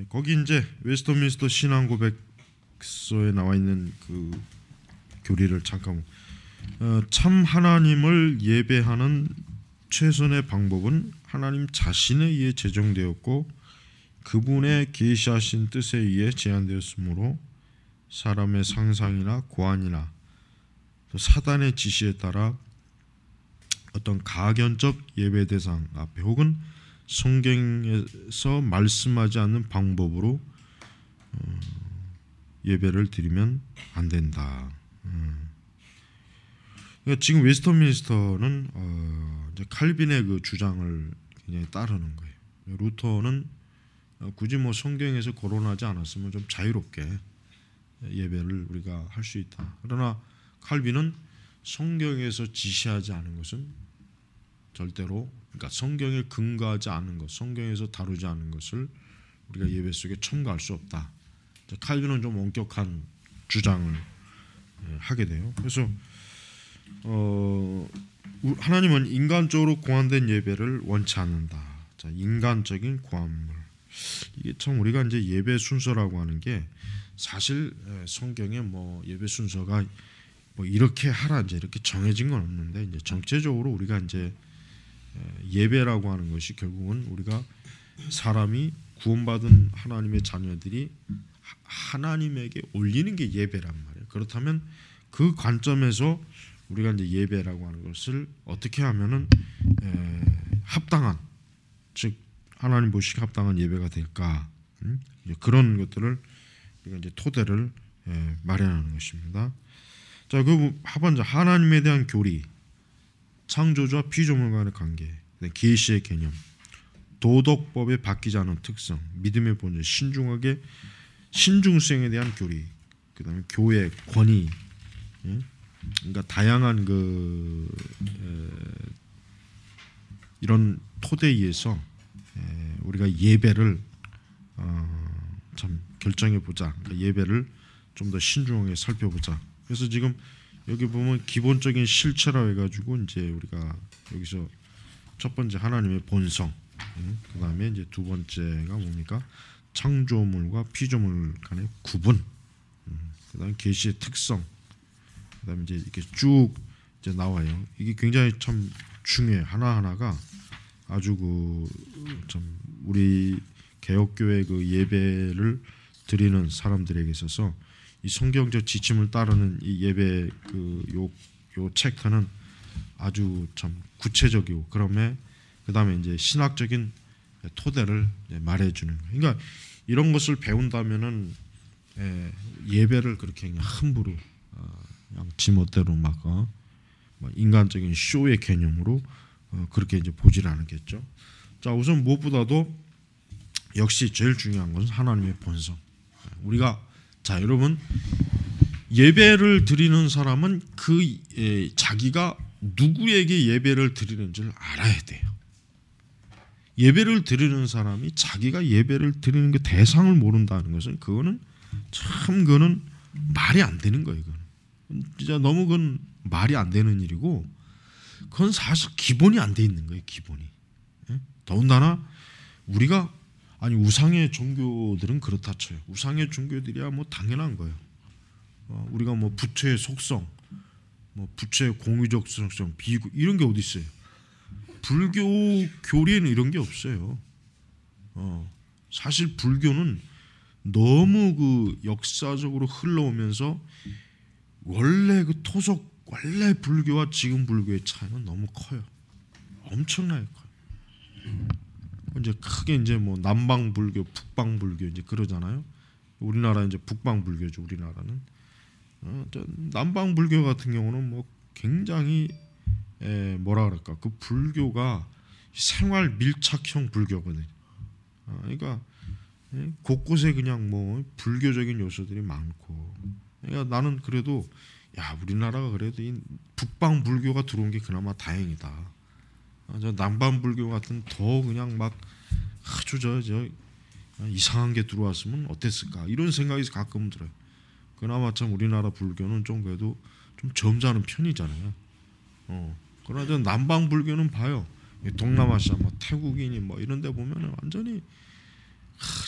거기 이제 웨스트민스터 신앙고백서에 나와 있는 그 교리를 잠깐 참 하나님을 예배하는 최선의 방법은 하나님 자신에 의해 제정되었고 그분의 계시하신 뜻에 의해 제한되었으므로 사람의 상상이나 고안이나 또 사단의 지시에 따라 어떤 가견적 예배 대상 앞에 혹은 성경에서 말씀하지 않는 방법으로 예배를 드리면 안 된다. 그러니까 지금 웨스터민스터는 이제 칼빈의 그 주장을 굉장히 따르는 거예요. 루터는 굳이 뭐 성경에서 거론하지 않았으면 좀 자유롭게 예배를 우리가 할 수 있다. 그러나 칼빈은 성경에서 지시하지 않은 것은 절대로, 그러니까 성경에 근거하지 않은 것, 성경에서 다루지 않은 것을 우리가 예배 속에 첨가할 수 없다. 칼빈은 좀 엄격한 주장을 하게 돼요. 그래서 하나님은 인간적으로 고안된 예배를 원치 않는다. 자, 인간적인 고안물. 이게 참 우리가 이제 예배 순서라고 하는 게 사실 성경에 뭐 예배 순서가 뭐 이렇게 하라 이제 이렇게 정해진 건 없는데 이제 전체적으로 우리가 이제 예배라고 하는 것이 결국은 우리가 사람이 구원받은 하나님의 자녀들이 하나님에게 올리는 게 예배란 말이에요. 그렇다면 그 관점에서 우리가 이제 예배라고 하는 것을 어떻게 하면은 합당한, 즉 하나님 보시기에 합당한 예배가 될까? 그런 것들을 우리가 이제 토대를 마련하는 것입니다. 자, 그 하반자 하나님에 대한 교리, 창조주와 피조물 간의 관계, 계시의 개념, 도덕법에 바뀌지 않은 특성, 믿음의 본질, 신중성에 대한 교리, 그다음에 교회 권위, 그러니까 다양한 이런 토대에 의해서 우리가 예배를 참 결정해 보자. 그러니까 예배를 좀 더 신중하게 살펴보자. 그래서 지금 여기 보면 기본적인 실체라 해가지고 이제 우리가 여기서 첫 번째 하나님의 본성, 그 다음에 이제 두 번째가 뭡니까? 창조물과 피조물 간의 구분, 그 다음에 계시의 특성, 그 다음에 이제 이렇게 쭉 이제 나와요. 이게 굉장히 참 중요해. 하나하나가 아주 참 우리 개혁교회 그 예배를 드리는 사람들에게 있어서 이 성경적 지침을 따르는 이 예배 요 챕터는 아주 참 구체적이고 그다음에 이제 신학적인 토대를 말해주는 거예요. 그러니까 이런 것을 배운다면은 예배를 그렇게 그냥 함부로 그냥 지멋대로 막 인간적인 쇼의 개념으로 그렇게 이제 보지를 않겠죠. 자, 우선 무엇보다도 역시 제일 중요한 것은 하나님의 본성. 우리가 자 여러분 예배를 드리는 사람은 자기가 누구에게 예배를 드리는지를 알아야 돼요. 예배를 드리는 사람이 자기가 예배를 드리는 그 대상을 모른다는 것은 그거는 말이 안 되는 거예요. 그건 진짜 너무 그건 말이 안 되는 일이고 그건 사실 기본이 안 돼 있는 거예요. 기본이. 더군다나 우리가 우상의 종교들은 그렇다 쳐요. 우상의 종교들이야 뭐 당연한 거예요. 우리가 뭐 부처의 속성, 뭐 부처의 공유적 속성, 비구 이런 게 어디 있어요? 불교 교리에는 이런 게 없어요. 사실 불교는 너무 그 역사적으로 흘러오면서 원래 원래 불교와 지금 불교의 차이는 너무 커요. 엄청나게 커요. 이제 크게 이제 뭐 남방 불교, 북방 불교 이제 그러잖아요. 우리나라 이제 북방 불교죠. 우리나라는 남방 불교 같은 경우는 뭐 굉장히 뭐라 그럴까 그 불교가 생활 밀착형 불교거든요. 그러니까 곳곳에 그냥 뭐 불교적인 요소들이 많고. 그러니까 나는 그래도 우리나라가 그래도 이 북방 불교가 들어온 게 그나마 다행이다. 저 남방 불교 같은 더 그냥 막 아주 저 이상한 게 들어왔으면 어땠을까 이런 생각이 가끔 들어요. 그나마 참 우리나라 불교는 좀 그래도 좀 점잖은 편이잖아요. 그러나 저 남방 불교는 봐요. 동남아시아 뭐 태국인이 뭐 이런 데 보면은 완전히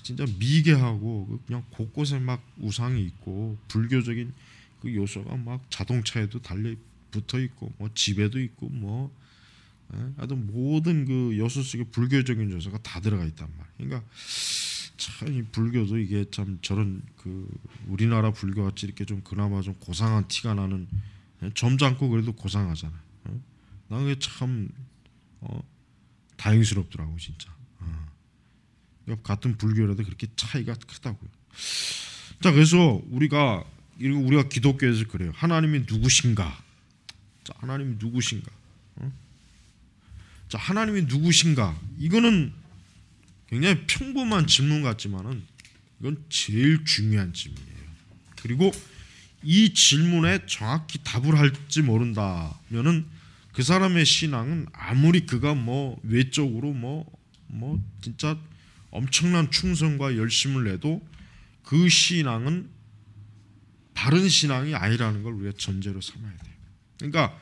진짜 미개하고 그냥 곳곳에 막 우상이 있고 불교적인 그 요소가 막 자동차에도 달려 붙어 있고 뭐 집에도 있고 뭐 하여튼 모든 그 요소 속에 불교적인 요소가 다 들어가 있단 말이에요. 그러니까 참 이 불교도 이게 참 저런 그 우리나라 불교 같이 이렇게 좀 그나마 좀 고상한 티가 나는 점잖고 그래도 고상하잖아요. 난 그게 참 다행스럽더라고 진짜. 같은 불교라도 그렇게 차이가 크다고요. 자, 그래서 우리가 기독교에서 그래요. 하나님이 누구신가? 자, 하나님이 누구신가? 자, 하나님이 누구신가? 이거는 굉장히 평범한 질문 같지만은 이건 제일 중요한 질문이에요. 그리고 이 질문에 정확히 답을 할지 모른다면은 그 사람의 신앙은 아무리 그가 뭐 외적으로 뭐 진짜 엄청난 충성과 열심을 내도 그 신앙은 바른 신앙이 아니라는 걸 우리가 전제로 삼아야 돼요. 그러니까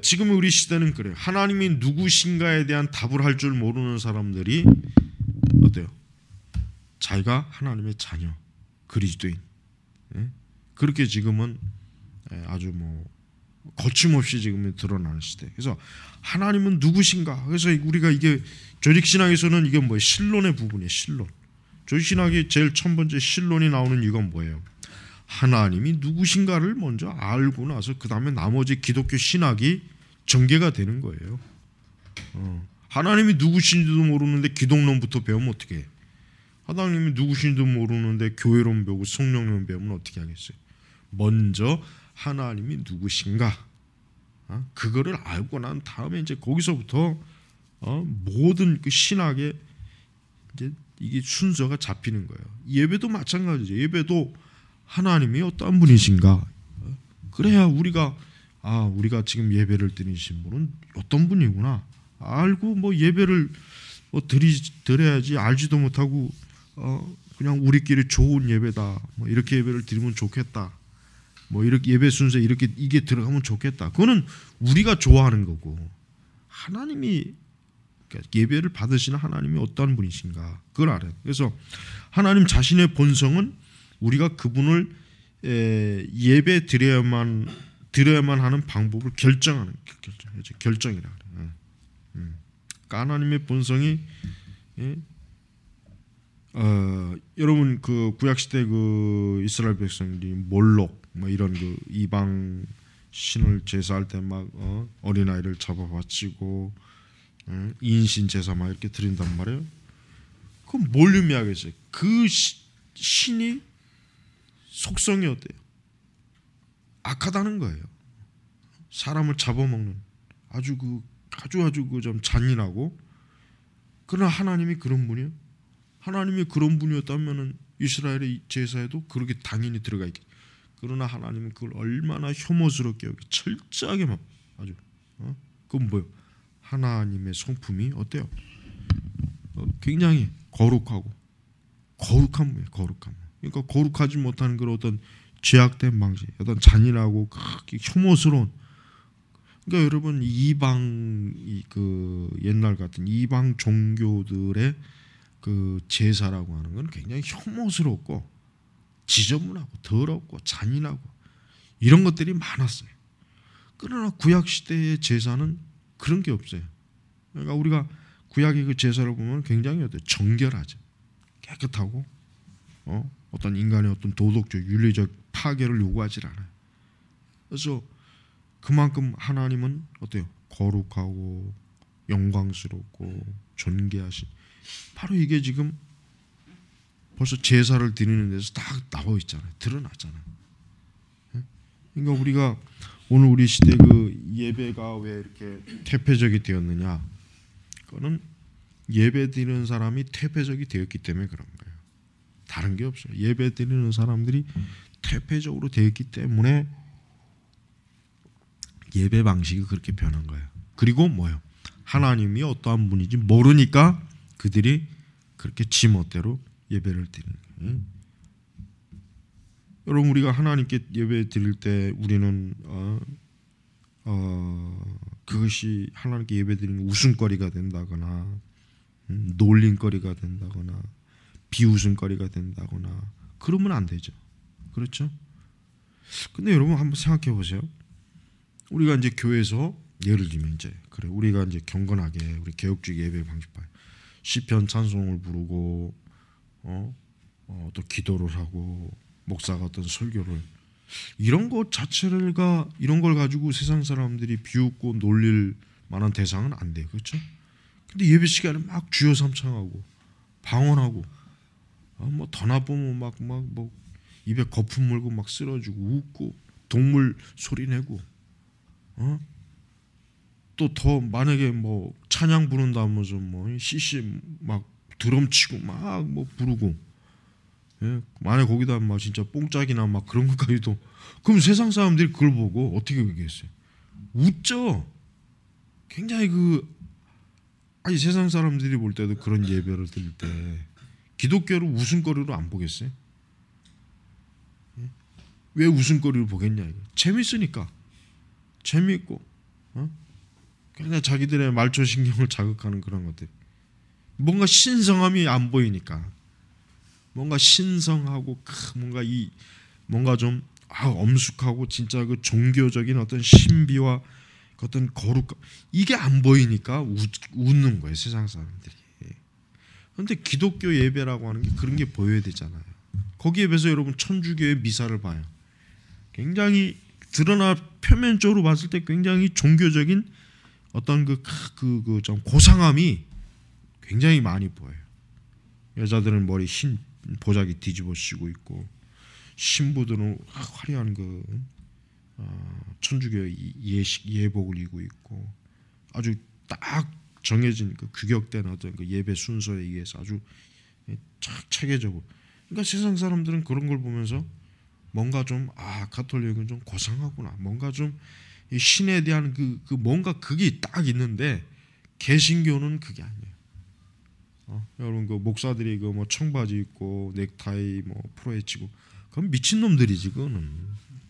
지금 우리 시대는 그래요. 하나님이 누구신가에 대한 답을 할 줄 모르는 사람들이 어때요? 자기가 하나님의 자녀, 그리스도인, 그렇게 지금은 아주 뭐 거침없이 지금 드러나는 시대. 그래서 하나님은 누구신가? 그래서 우리가 이게 조직신학에서는 이게 뭐예요? 신론의 부분이에요. 신론. 조직신학이 제일 첫 번째 신론이 나오는 이유가 뭐예요? 하나님이 누구신가를 먼저 알고 나서 그 다음에 나머지 기독교 신학이 전개가 되는 거예요. 하나님이 누구신지도 모르는데 기독론부터 배우면 어떻게 해? 하나님이 누구신지도 모르는데 교회론 배우고 성령론 배우면 어떻게 하겠어요? 먼저 하나님이 누구신가? 그거를 알고 난 다음에 이제 거기서부터 모든 그 신학의 이제 이게 순서가 잡히는 거예요. 예배도 마찬가지죠. 예배도 하나님이 어떠한 분이신가? 그래야 우리가 지금 예배를 드리신 분은 어떤 분이구나 알고 뭐 예배를 드려야지. 알지도 못하고 그냥 우리끼리 좋은 예배다. 뭐 이렇게 예배를 드리면 좋겠다. 뭐 이렇게 예배 순서에 이렇게 이게 들어가면 좋겠다. 그거는 우리가 좋아하는 거고 하나님이 그러니까 예배를 받으시는 하나님이 어떠한 분이신가 그걸 알아요. 그래서 하나님 자신의 본성은 우리가 그분을 예배 드려야만 하는 방법을 결정하는 결정이라 그래요. 그러니까 하나님의 본성이 여러분 그 구약 시대 그 이스라엘 백성들이 몰록 뭐 이런 그 이방 신을 제사할 때 막 어린아이를 잡아 바치고 인신 제사 막 이렇게 드린단 말이에요. 그럼 뭘 의미하겠어요? 그 신이 속성이 어때요? 악하다는 거예요. 사람을 잡아먹는 아주 그 좀 잔인하고. 그러나 하나님이 그런 분이에요. 하나님이 그런 분이었다면은 이스라엘의 제사에도 그렇게 당연히 들어가 있겠죠. 그러나 하나님은 그걸 얼마나 혐오스럽게 여기 철저하게 막 아주 그건 뭐예요? 하나님의 성품이 어때요? 굉장히 거룩하고 거룩한 분이에요. 거룩한 분. 그러니까 거룩하지 못한 그런 어떤 죄악된 방식, 어떤 잔인하고 혐오스러운. 그러니까 여러분 이방 그 옛날 같은 이방 종교들의 그 제사라고 하는 건 굉장히 혐오스럽고 지저분하고 더럽고 잔인하고 이런 것들이 많았어요. 그러나 구약 시대의 제사는 그런 게 없어요. 그러니까 우리가 구약의 그 제사를 보면 굉장히 정결하죠. 깨끗하고 어떤 인간의 어떤 도덕적 윤리적 파괴를 요구하지 않아요. 그래서 그만큼 하나님은 어때요? 거룩하고 영광스럽고 존귀하신. 바로 이게 지금 벌써 제사를 드리는 데서 다 나와 있잖아요. 드러났잖아요. 그러니까 우리가 오늘 우리 시대 그 예배가 왜 이렇게 퇴폐적이 되었느냐? 그거는 예배 드리는 사람이 퇴폐적이 되었기 때문에 그런 거예요. 다른 게 없어요. 예배 드리는 사람들이 퇴폐적으로 되었기 때문에 예배 방식이 그렇게 변한 거예요. 그리고 뭐예요? 하나님이 어떠한 분인지 모르니까 그들이 그렇게 지멋대로 예배를 드리는 거예요. 여러분 우리가 하나님께 예배 드릴 때 우리는 그것이 하나님께 예배 드리는 웃음거리가 된다거나 놀림거리가 된다거나 비웃음거리가 된다거나 그러면 안 되죠. 그렇죠? 근데 여러분 한번 생각해 보세요. 우리가 이제 교회에서 예를 들면 이제 그래 우리가 이제 경건하게 우리 개혁주의 예배 방식파 시편 찬송을 부르고 또 기도를 하고 목사가 어떤 설교를 이런 것 자체가 이런 걸 가지고 세상 사람들이 비웃고 놀릴 만한 대상은 안 돼요. 그렇죠? 근데 예배 시간에 막 주여 삼창하고 방언하고 뭐 더 나쁘면 막 뭐 입에 거품 물고 막 쓰러지고 웃고 동물 소리 내고 또 더 만약에 뭐 찬양 부른다면서 뭐 CC 막 드럼 치고 막 뭐 부르고 예? 만약 거기다 막 진짜 뽕짝이나 막 그런 것까지도 그럼 세상 사람들이 그걸 보고 어떻게 얘기했어요? 웃죠. 굉장히 아니 세상 사람들이 볼 때도 그런 예배를 드릴 때 기독교를 웃음거리로 안 보겠어요? 예? 왜 웃음거리로 보겠냐 이거. 재밌으니까 재미있고 그냥 자기들의 말초신경을 자극하는 그런 것들 뭔가 신성함이 안 보이니까 뭔가 신성하고 뭔가 좀 엄숙하고 진짜 그 종교적인 어떤 신비와 어떤 거룩감 이게 안 보이니까 웃는 거예요 세상 사람들이. 그런데 기독교 예배라고 하는 게 그런 게 보여야 되잖아요. 거기에 비해서 여러분 천주교의 미사를 봐요. 굉장히 드러나 표면적으로 봤을 때 굉장히 종교적인 어떤 좀 고상함이 굉장히 많이 보여요. 여자들은 머리 흰 보자기 뒤집어 씌고 있고 신부들은 화려한 천주교 예복을 입고 있고 아주 딱 정해진 규격된 어떤 예배 순서에 의해서 아주 체계적으로 그러니까 세상 사람들은 그런 걸 보면서 뭔가 좀 가톨릭은 좀 고상하구나 뭔가 좀 신에 대한 뭔가 그게 딱 있는데 개신교는 그게 아니에요. 여러분 목사들이 뭐 청바지 입고 넥타이 뭐 프로헤치고 그건 미친 놈들이지 그거는.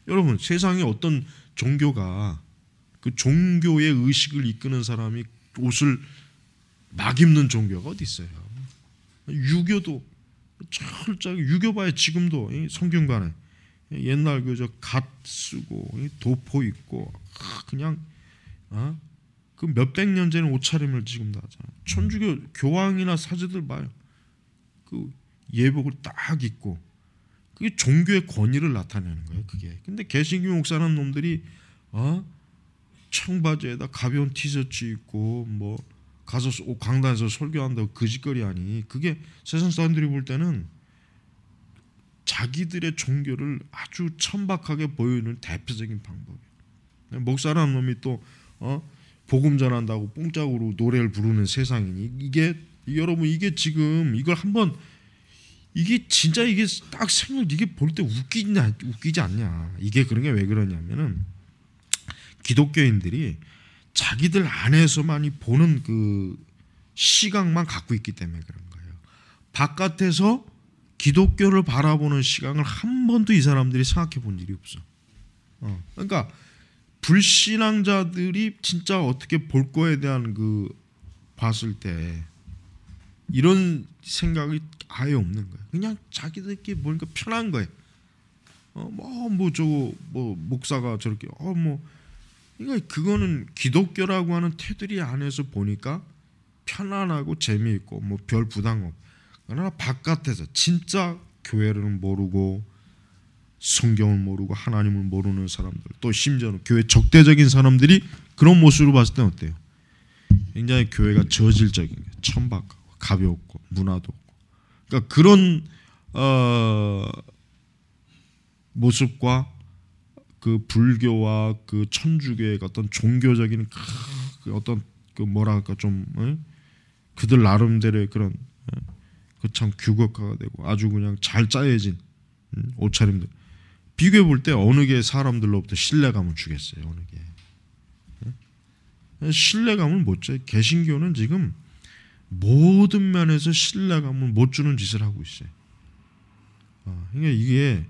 여러분 세상에 어떤 종교가 그 종교의 의식을 이끄는 사람이 옷을 막 입는 종교가 어디 있어요? 유교도 철저하게 유교봐야 지금도 성균관에 옛날 갓 쓰고 도포 입고 그냥 그 몇백 년 전에 옷차림을 지금도 하잖아요. 천주교 교황이나 사제들 봐요. 그 예복을 딱 입고 그게 종교의 권위를 나타내는 거예요. 그게. 근데 개신교 목사라는 놈들이 청바지에다 가벼운 티셔츠 입고 뭐 가서 강단에서 설교한다고 거짓거리 하니 그게 세상 사람들이 볼 때는 자기들의 종교를 아주 천박하게 보여주는 대표적인 방법이에요. 목사라는 놈이 또 복음 전한다고 뽕짝으로 노래를 부르는 세상이니 이게 여러분 이게 지금 이걸 한번 이게 진짜 이게 딱 생각 이게 볼 때 웃기지 않냐. 이게 그런 게 왜 그러냐면은 기독교인들이 자기들 안에서만이 보는 그 시각만 갖고 있기 때문에 그런 거예요. 바깥에서 기독교를 바라보는 시각을 한 번도 이 사람들이 생각해 본 일이 없어. 그러니까 불신앙자들이 진짜 어떻게 볼 거에 대한 봤을 때 이런 생각이 아예 없는 거예요. 그냥 자기들끼리 보니까 편한 거예요. 목사가 저렇게 그러니까 그거는 기독교라고 하는 테두리 안에서 보니까 편안하고 재미있고 뭐 별 부담 없고 그러나 바깥에서 진짜 교회를 모르고 성경을 모르고 하나님을 모르는 사람들 또 심지어는 교회 적대적인 사람들이 그런 모습으로 봤을 때 어때요? 굉장히 교회가 저질적인 게 천박하고 가볍고 문화도 없고 그러니까 그런 모습과 그 불교와 그 천주교의 어떤 종교적인 어떤 뭐랄까 좀 그들 나름대로의 그런 참 규격화가 되고 아주 그냥 잘 짜여진 옷차림들 비교해 볼 때 어느 게 사람들로부터 신뢰감을 주겠어요? 어느 게 신뢰감을 못 줘요. 개신교는 지금 모든 면에서 신뢰감을 못 주는 짓을 하고 있어요. 그러니까 이게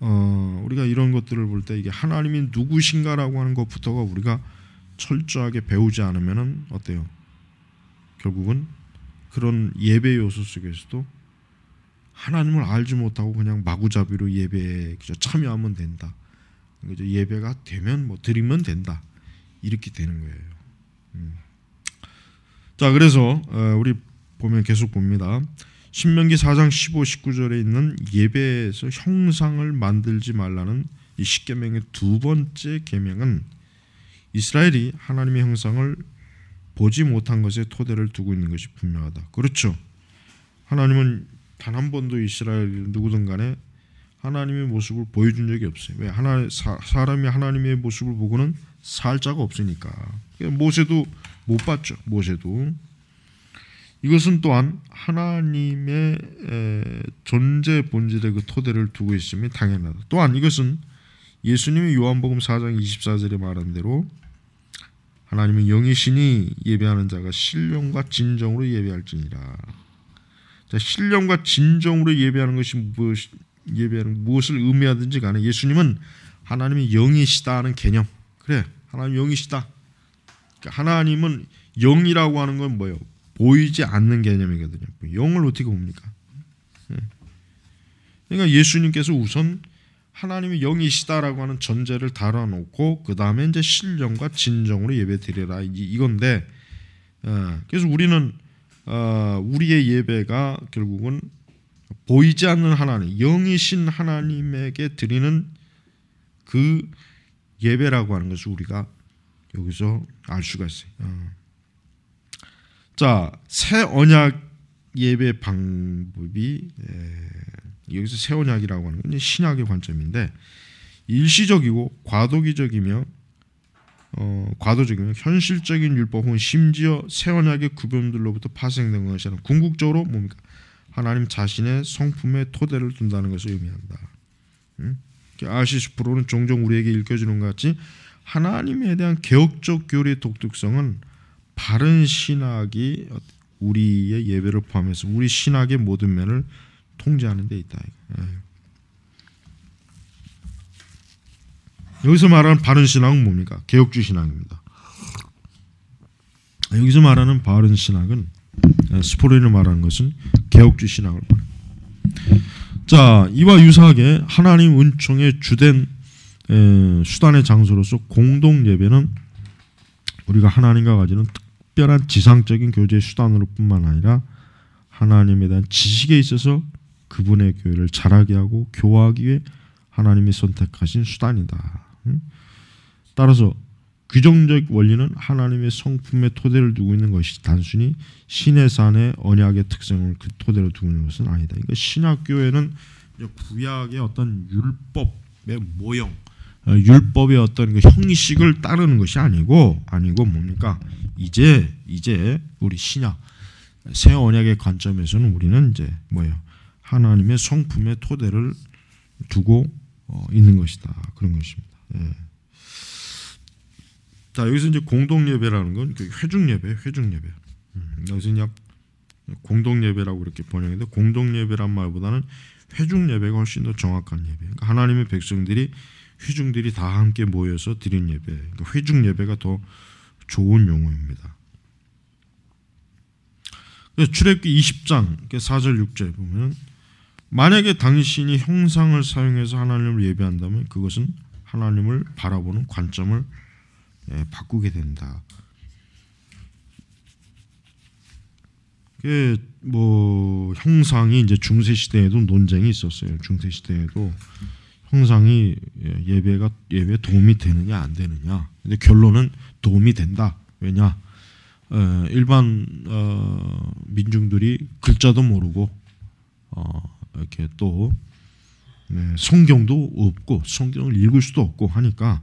우리가 이런 것들을 볼 때 이게 하나님이 누구신가라고 하는 것부터가 우리가 철저하게 배우지 않으면은 어때요? 결국은 그런 예배 요소 속에서도 하나님을 알지 못하고 그냥 마구잡이로 예배에 참여하면 된다. 예배가 되면 드리면 된다. 이렇게 되는 거예요. 자, 그래서 우리 보면 계속 봅니다. 신명기 4장 15, 19절에 있는 예배에서 형상을 만들지 말라는 이 십계명의 두 번째 계명은 이스라엘이 하나님의 형상을 보지 못한 것에 토대를 두고 있는 것이 분명하다. 그렇죠. 하나님은 단 한 번도 이스라엘 누구든 간에 하나님의 모습을 보여준 적이 없어요. 왜? 사람이 하나님의 모습을 보고는 살 자가 없으니까. 모세도 못 봤죠. 모세도. 이것은 또한 하나님의 존재 본질의 그 토대를 두고 있음이 당연하다. 또한 이것은 예수님이 요한복음 4장 24절에 말한 대로 하나님은 영이시니 예배하는 자가 신령과 진정으로 예배할지니라. 자, 신령과 진정으로 예배하는 것이 무엇을 의미하든지 간에 예수님은 하나님이 영이시다 하는 개념. 그래, 하나님 영이시다. 그러니까 하나님은 영이라고 하는 건 뭐예요? 보이지 않는 개념이거든요. 영을 어떻게 봅니까? 그러니까 예수님께서 우선 하나님이 영이시다라고 하는 전제를 달아놓고 그 다음에 이제 신령과 진정으로 예배드리라 이건데, 그래서 우리는 우리의 예배가 결국은 보이지 않는 하나님, 영이신 하나님에게 드리는 그 예배라고 하는 것을 우리가 여기서 알 수가 있어요. 자, 새 언약 예배 방법이 여기서 새 언약이라고 하는 건 신약의 관점인데 일시적이고 과도기적이며 현실적인 율법 혹은 심지어 새 언약의 구별들로부터 파생된 것이 아니라 궁극적으로 뭡니까? 하나님 자신의 성품의 토대를 둔다는 것을 의미한다. 아시스프로는 종종 우리에게 읽혀지는 것 같이 하나님에 대한 개혁적 교리의 독특성은 바른 신학이 우리의 예배를 포함해서 우리 신학의 모든 면을 통제하는 데 있다. 여기서 말하는 바른 신학은 뭡니까? 개혁주의 신학입니다. 여기서 말하는 바른 신학은 스포르인이 말하는 것은 개혁주의 신학을 말합니다. 자, 이와 유사하게 하나님 은총의 주된 수단의 장소로서 공동 예배는 우리가 하나님과 가지는 특별한 지상적인 교제의 수단으로 뿐만 아니라 하나님에 대한 지식에 있어서 그분의 교회를 자라게 하고 교화하기 위해 하나님이 선택하신 수단이다. 따라서 규정적 원리는 하나님의 성품의 토대를 두고 있는 것이 단순히 시내산의 언약의 특성을 그 토대로 두고 있는 것은 아니다. 그러니까 신약교회는 구약의 어떤 율법의 모형, 율법의 어떤 그 형식을 따르는 것이 아니고 뭡니까? 이제 우리 신약 새 언약의 관점에서는 우리는 이제 뭐예요? 하나님의 성품의 토대를 두고 있는 것이다. 그런 것입니다. 예. 자, 여기서 이제 공동 예배라는 건 회중 예배. 여기서 그냥 공동 예배라고 이렇게 번역했는데 공동 예배란 말보다는 회중 예배가 훨씬 더 정확한 예배. 그러니까 하나님의 백성들이 회중들이 다 함께 모여서 드린 예배. 그러니까 회중 예배가 더 좋은 용어입니다. 그래서 출애굽기 20장 4절 6절 보면 만약에 당신이 형상을 사용해서 하나님을 예배한다면 그것은 하나님을 바라보는 관점을 바꾸게 된다. 뭐 형상이 이제 중세 시대에도 논쟁이 있었어요. 중세 시대에도 형상이 예배에 도움이 되느냐 안 되느냐. 근데 결론은 도움이 된다. 왜냐? 일반 민중들이 글자도 모르고 이렇게 또 성경도 없고 성경을 읽을 수도 없고 하니까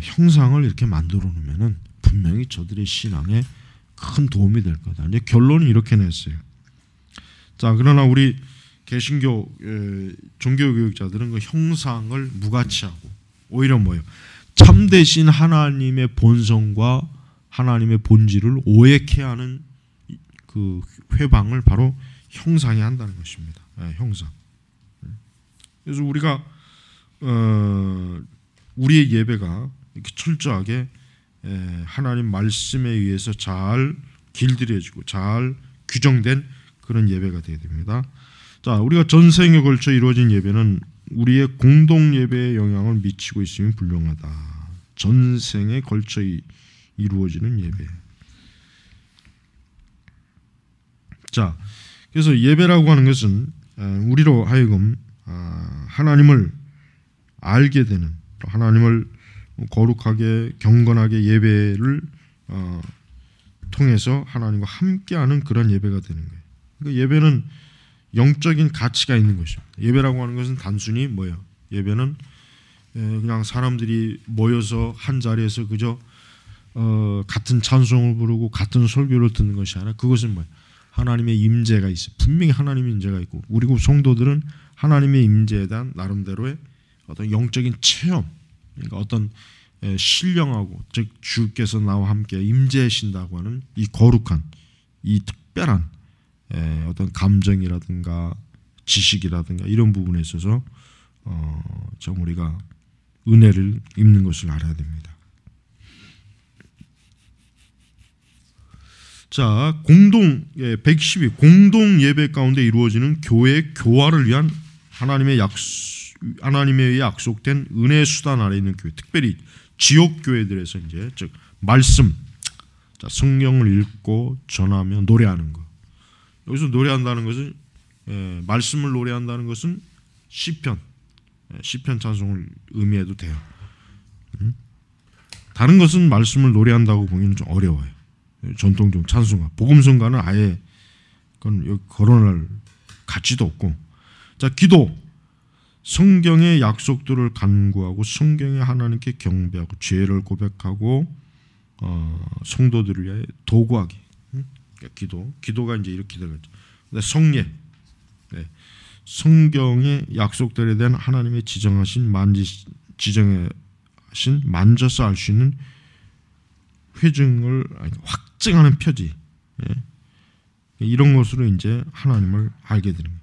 형상을 이렇게 만들어 놓으면은 분명히 저들의 신앙에 큰 도움이 될 거다. 이제 결론은 이렇게 냈어요. 자, 그러나 우리 개신교 종교교육자들은 그 형상을 무가치하고 오히려 뭐예요? 참되신 하나님의 본성과 하나님의 본질을 오해케 하는 그 회방을 바로 형상이 한다는 것입니다. 형상. 그래서 우리가 우리의 예배가 이렇게 철저하게 하나님 말씀에 의해서 잘 길들여지고 잘 규정된 그런 예배가 되어야 됩니다. 자, 우리가 전생에 걸쳐 이루어진 예배는 우리의 공동 예배에 영향을 미치고 있음이 분명하다. 전생에 걸쳐 이루어지는 예배. 자, 그래서 예배라고 하는 것은 우리로 하여금 하나님을 알게 되는, 하나님을 거룩하게 경건하게 예배를 통해서 하나님과 함께하는 그런 예배가 되는 거예요. 그러니까 예배는 영적인 가치가 있는 것입니다. 예배라고 하는 것은 단순히 뭐예요? 예배는 그냥 사람들이 모여서 한 자리에서 그저 같은 찬송을 부르고 같은 설교를 듣는 것이 아니라 그것은 뭐예요? 하나님의 임재가 있어. 분명히 하나님의 임재가 있고, 우리 성도들은 하나님의 임재에 대한 나름대로의 어떤 영적인 체험, 그러니까 어떤 신령하고, 즉 주께서 나와 함께 임재하신다고 하는 이 거룩한, 이 특별한 어떤 감정이라든가 지식이라든가 이런 부분에 있어서 좀 우리가 은혜를 입는 것을 알아야 됩니다. 자, 112 공동 예배 가운데 이루어지는 교회의 교화를 위한 하나님의 하나님에 약속된 은혜의 수단 아래 있는 교회, 특별히 지역 교회들에서 이제 즉 말씀, 자, 성경을 읽고 전하며 노래하는 것. 여기서 노래한다는 것은 말씀을 노래한다는 것은 시편 찬송을 의미해도 돼요. 다른 것은 말씀을 노래한다고 보기는 좀 어려워요. 전통적 찬송가, 복음성가는 아예 그건 거론할 가치도 없고. 자, 기도, 성경의 약속들을 간구하고 성경에 하나님께 경배하고 죄를 고백하고 성도들을 위해 도구하기. 기도가 이제 이렇게 들어가죠. 성례, 성경의 약속들에 대한 하나님의 지정하신 만져서 알 수 있는 확증하는 표지, 이런 것으로 이제 하나님을 알게 되는 거예요.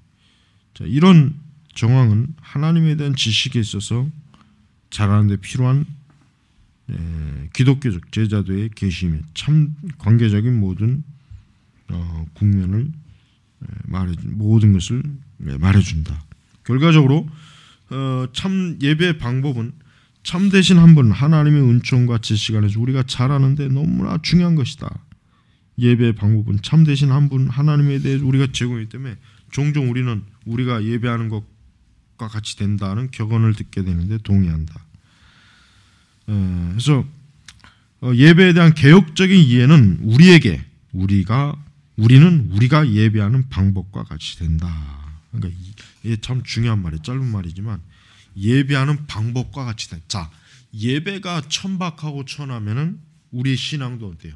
자, 이런 정황은 하나님에 대한 지식에 있어서 자라는 데 필요한 기독교적 제자도의 계시며 참 관계적인 모든 국면을 모든 것을 말해준다. 결과적으로 참 예배의 방법은 참되신 한 분 하나님의 은총과 지식 안에서 우리가 잘하는데 너무나 중요한 것이다. 예배의 방법은 참되신 한 분 하나님에 대해 우리가 제공하기 때문에 종종 우리는 우리가 예배하는 것과 같이 된다는 격언을 듣게 되는데 동의한다. 그래서 예배에 대한 개혁적인 이해는 우리는 우리가 예배하는 방법과 같이 된다. 그러니까 이게 참 중요한 말이에요. 짧은 말이지만 예배하는 방법과 같이 된다. 자, 예배가 천박하고 천하면은 우리의 신앙도 어때요?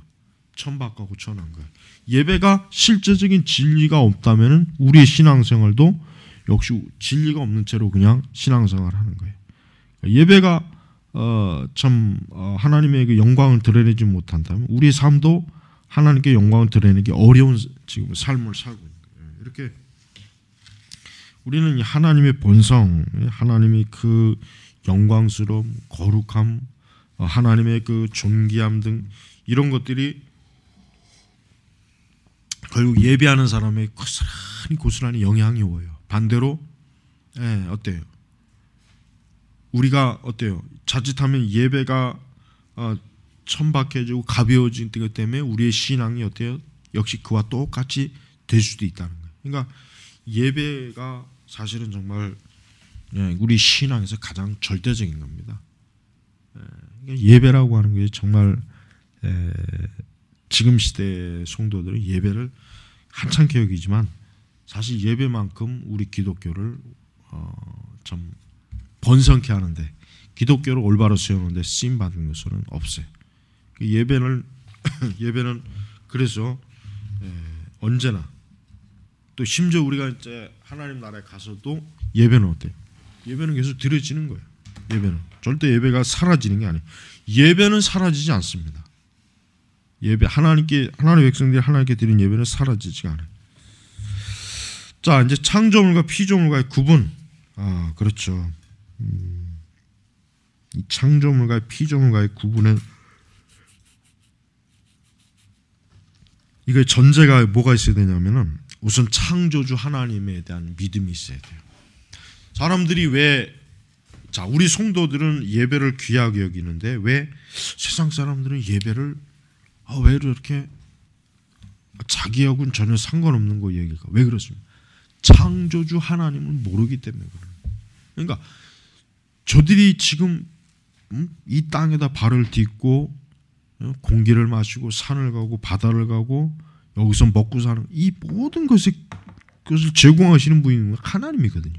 천박하고 천한 거예요. 예배가 실제적인 진리가 없다면은 우리의 신앙생활도 역시 진리가 없는 채로 그냥 신앙생활을 하는 거예요. 예배가 하나님의 그 영광을 드러내지 못한다면 우리의 삶도 하나님께 영광을 드러내기 어려운 지금 삶을 살고 있는 거예요. 이렇게 우리는 하나님의 본성, 하나님의 그 영광스러움, 거룩함, 하나님의 그 존귀함 등 이런 것들이 결국 예배하는 사람의 고스란히 영향이 오요. 반대로 어때요? 우리가 어때요? 자칫하면 예배가 천박해지고 가벼워지기 때문에 우리의 신앙이 어때요? 역시 그와 똑같이 될 수도 있다는 거예요. 그러니까 예배가 사실은 정말 우리 신앙에서 가장 절대적인 겁니다. 그러니까 예배라고 하는 게 정말 지금 시대 성도들은 예배를 한창 여기지만 사실 예배만큼 우리 기독교를 좀 번성케 하는데 기독교를 올바로 세우는데 쓰임 받은 것은 없어요. 예배는 그래서 언제나 또 심지어 우리가 이제 하나님 나라에 가서도 예배는 어때요? 예배는 계속 드려지는 거예요. 예배는 절대 예배가 사라지는 게 아니에요. 예배는 사라지지 않습니다. 예배 하나님의 백성들이 하나님께 드린 예배는 사라지지가 않아요. 자, 이제 창조물과 피조물과의 구분. 그렇죠. 이 창조물과 피조물과의 구분은 이거 전제가 뭐가 있어야 되냐면은 우선 창조주 하나님에 대한 믿음이 있어야 돼요. 사람들이 우리 성도들은 예배를 귀하게 여기는데 왜 세상 사람들은 예배를 왜 이렇게 자기하고는 전혀 상관없는 거 얘기할까? 왜 그렇습니까? 창조주 하나님을 모르기 때문에 그래요. 그러니까 저들이 지금 이 땅에다 발을 딛고 공기를 마시고 산을 가고 바다를 가고 여기서 먹고 사는 이 모든 것을 제공하시는 분이 하나님이거든요.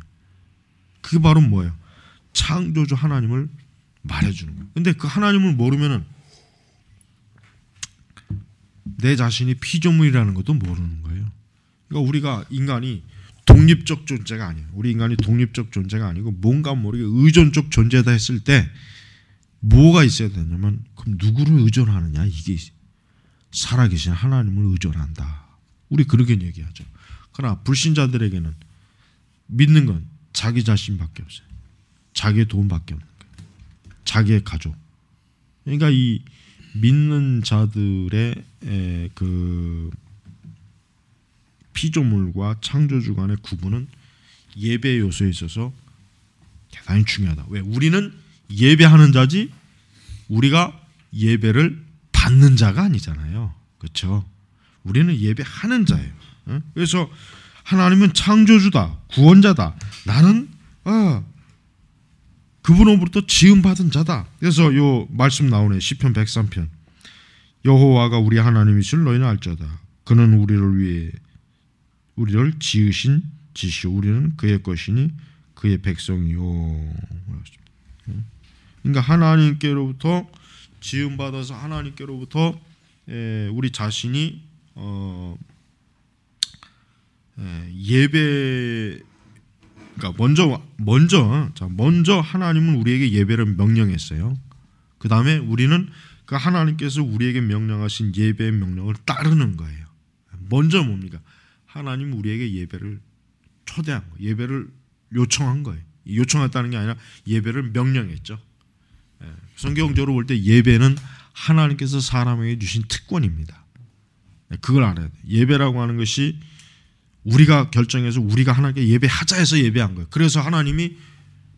그게 바로 뭐예요? 창조주 하나님을 말해주는 거예요. 근데 그 하나님을 모르면은 내 자신이 피조물이라는 것도 모르는 거예요. 그러니까 우리가 인간이 독립적 존재가 아니에요. 우리 인간이 독립적 존재가 아니고 뭔가 모르게 의존적 존재다 했을 때 뭐가 있어야 되냐면 그럼 누구를 의존하느냐 이게 살아계신 하나님을 의존한다. 우리 그렇게 얘기하죠. 그러나 불신자들에게는 믿는 건 자기 자신밖에 없어요. 자기의 돈밖에 없는 거예요. 자기의 가족. 그러니까 이 믿는 자들의 그 피조물과 창조주 간의 구분은 예배 요소에 있어서 대단히 중요하다. 왜? 우리는 예배하는 자지 우리가 예배를 받는 자가 아니잖아요. 그렇죠? 우리는 예배하는 자예요. 그래서 하나님은 창조주다, 구원자다. 나는 그분으로부터 지음받은 자다. 그래서 요 말씀 나오네. 시편 103편. 여호와가 우리 하나님이실 너희는 알자다. 그는 우리를 지으신 지시오. 우리는 그의 것이니 그의 백성이요. 그러니까 하나님께로부터 지음받아서 하나님께로부터 우리 자신이 예배, 그러니까 먼저 하나님은 우리에게 예배를 명령했어요. 그 다음에 우리는 그 하나님께서 우리에게 명령하신 예배의 명령을 따르는 거예요. 먼저 뭡니까? 하나님 우리에게 예배를 초대한 거예요. 예배를 요청한 거예요. 요청했다는 게 아니라 예배를 명령했죠. 성경적으로 볼 때 예배는 하나님께서 사람에게 주신 특권입니다. 그걸 알아야 돼요. 예배라고 하는 것이 우리가 결정해서 우리가 하나님께 예배하자 해서 예배한 거예요. 그래서 하나님이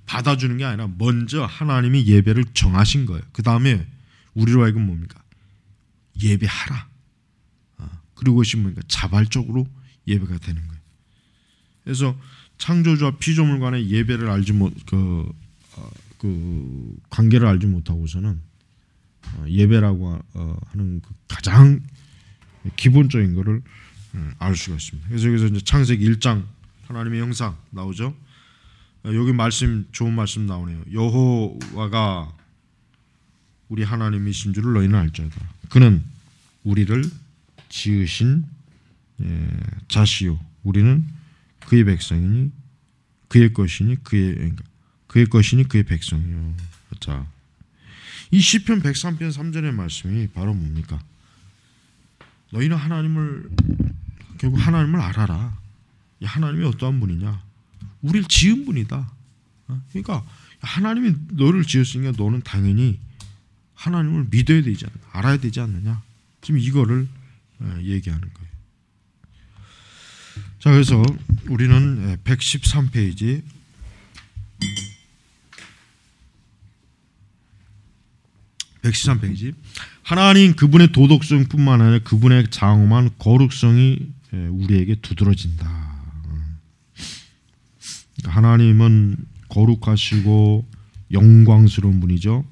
받아주는 게 아니라 먼저 하나님이 예배를 정하신 거예요. 그 다음에 우리로 하여금 뭡니까? 예배하라. 그리고 그것이 뭡니까? 자발적으로 예배가 되는 거예요. 그래서 창조주와 피조물 간의 예배를 알지 그 관계를 알지 못하고서는 예배라고 하는 그 가장 기본적인 것을 알 수가 있습니다. 그래서 여기서 이제 창세기 1장 하나님의 형상 나오죠. 여기 말씀 좋은 말씀 나오네요. 여호와가 우리 하나님이신 줄을 너희는 알자다. 그는 우리를 지으신 자시요. 우리는 그의 백성이니 그의 것이니 그의 것이니 그의 백성이요. 자, 이 시편 103편 3절의 말씀이 바로 뭡니까? 너희는 결국 하나님을 알아라. 하나님이 어떠한 분이냐? 우리를 지은 분이다. 그러니까 하나님이 너를 지었으니까 너는 당연히 하나님을 믿어야 되지 않나? 알아야 되지 않느냐? 지금 이거를 얘기하는 거예요. 자, 그래서 우리는 113페이지 하나님 그분의 도덕성뿐만 아니라 그분의 장엄한 거룩성이 우리에게 두드러진다. 하나님은 거룩하시고 영광스러운 분이죠.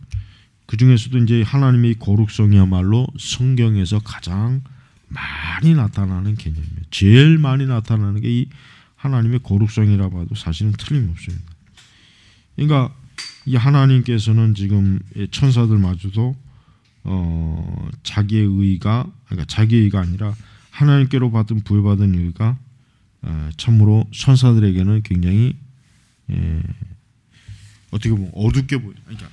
그 중에서도 이제 하나님의 거룩성이야말로 성경에서 가장 많이 나타나는 개념이에요. 제일 많이 나타나는 게 이 하나님의 거룩성이라 봐도 사실은 틀림없습니다. 그러니까 이 하나님께서는 지금 천사들마저도 자기의 의가 아니라 하나님께로 받은 부여받은 의가 참으로 천사들에게는 굉장히 어떻게 보면 어둡게 그러니까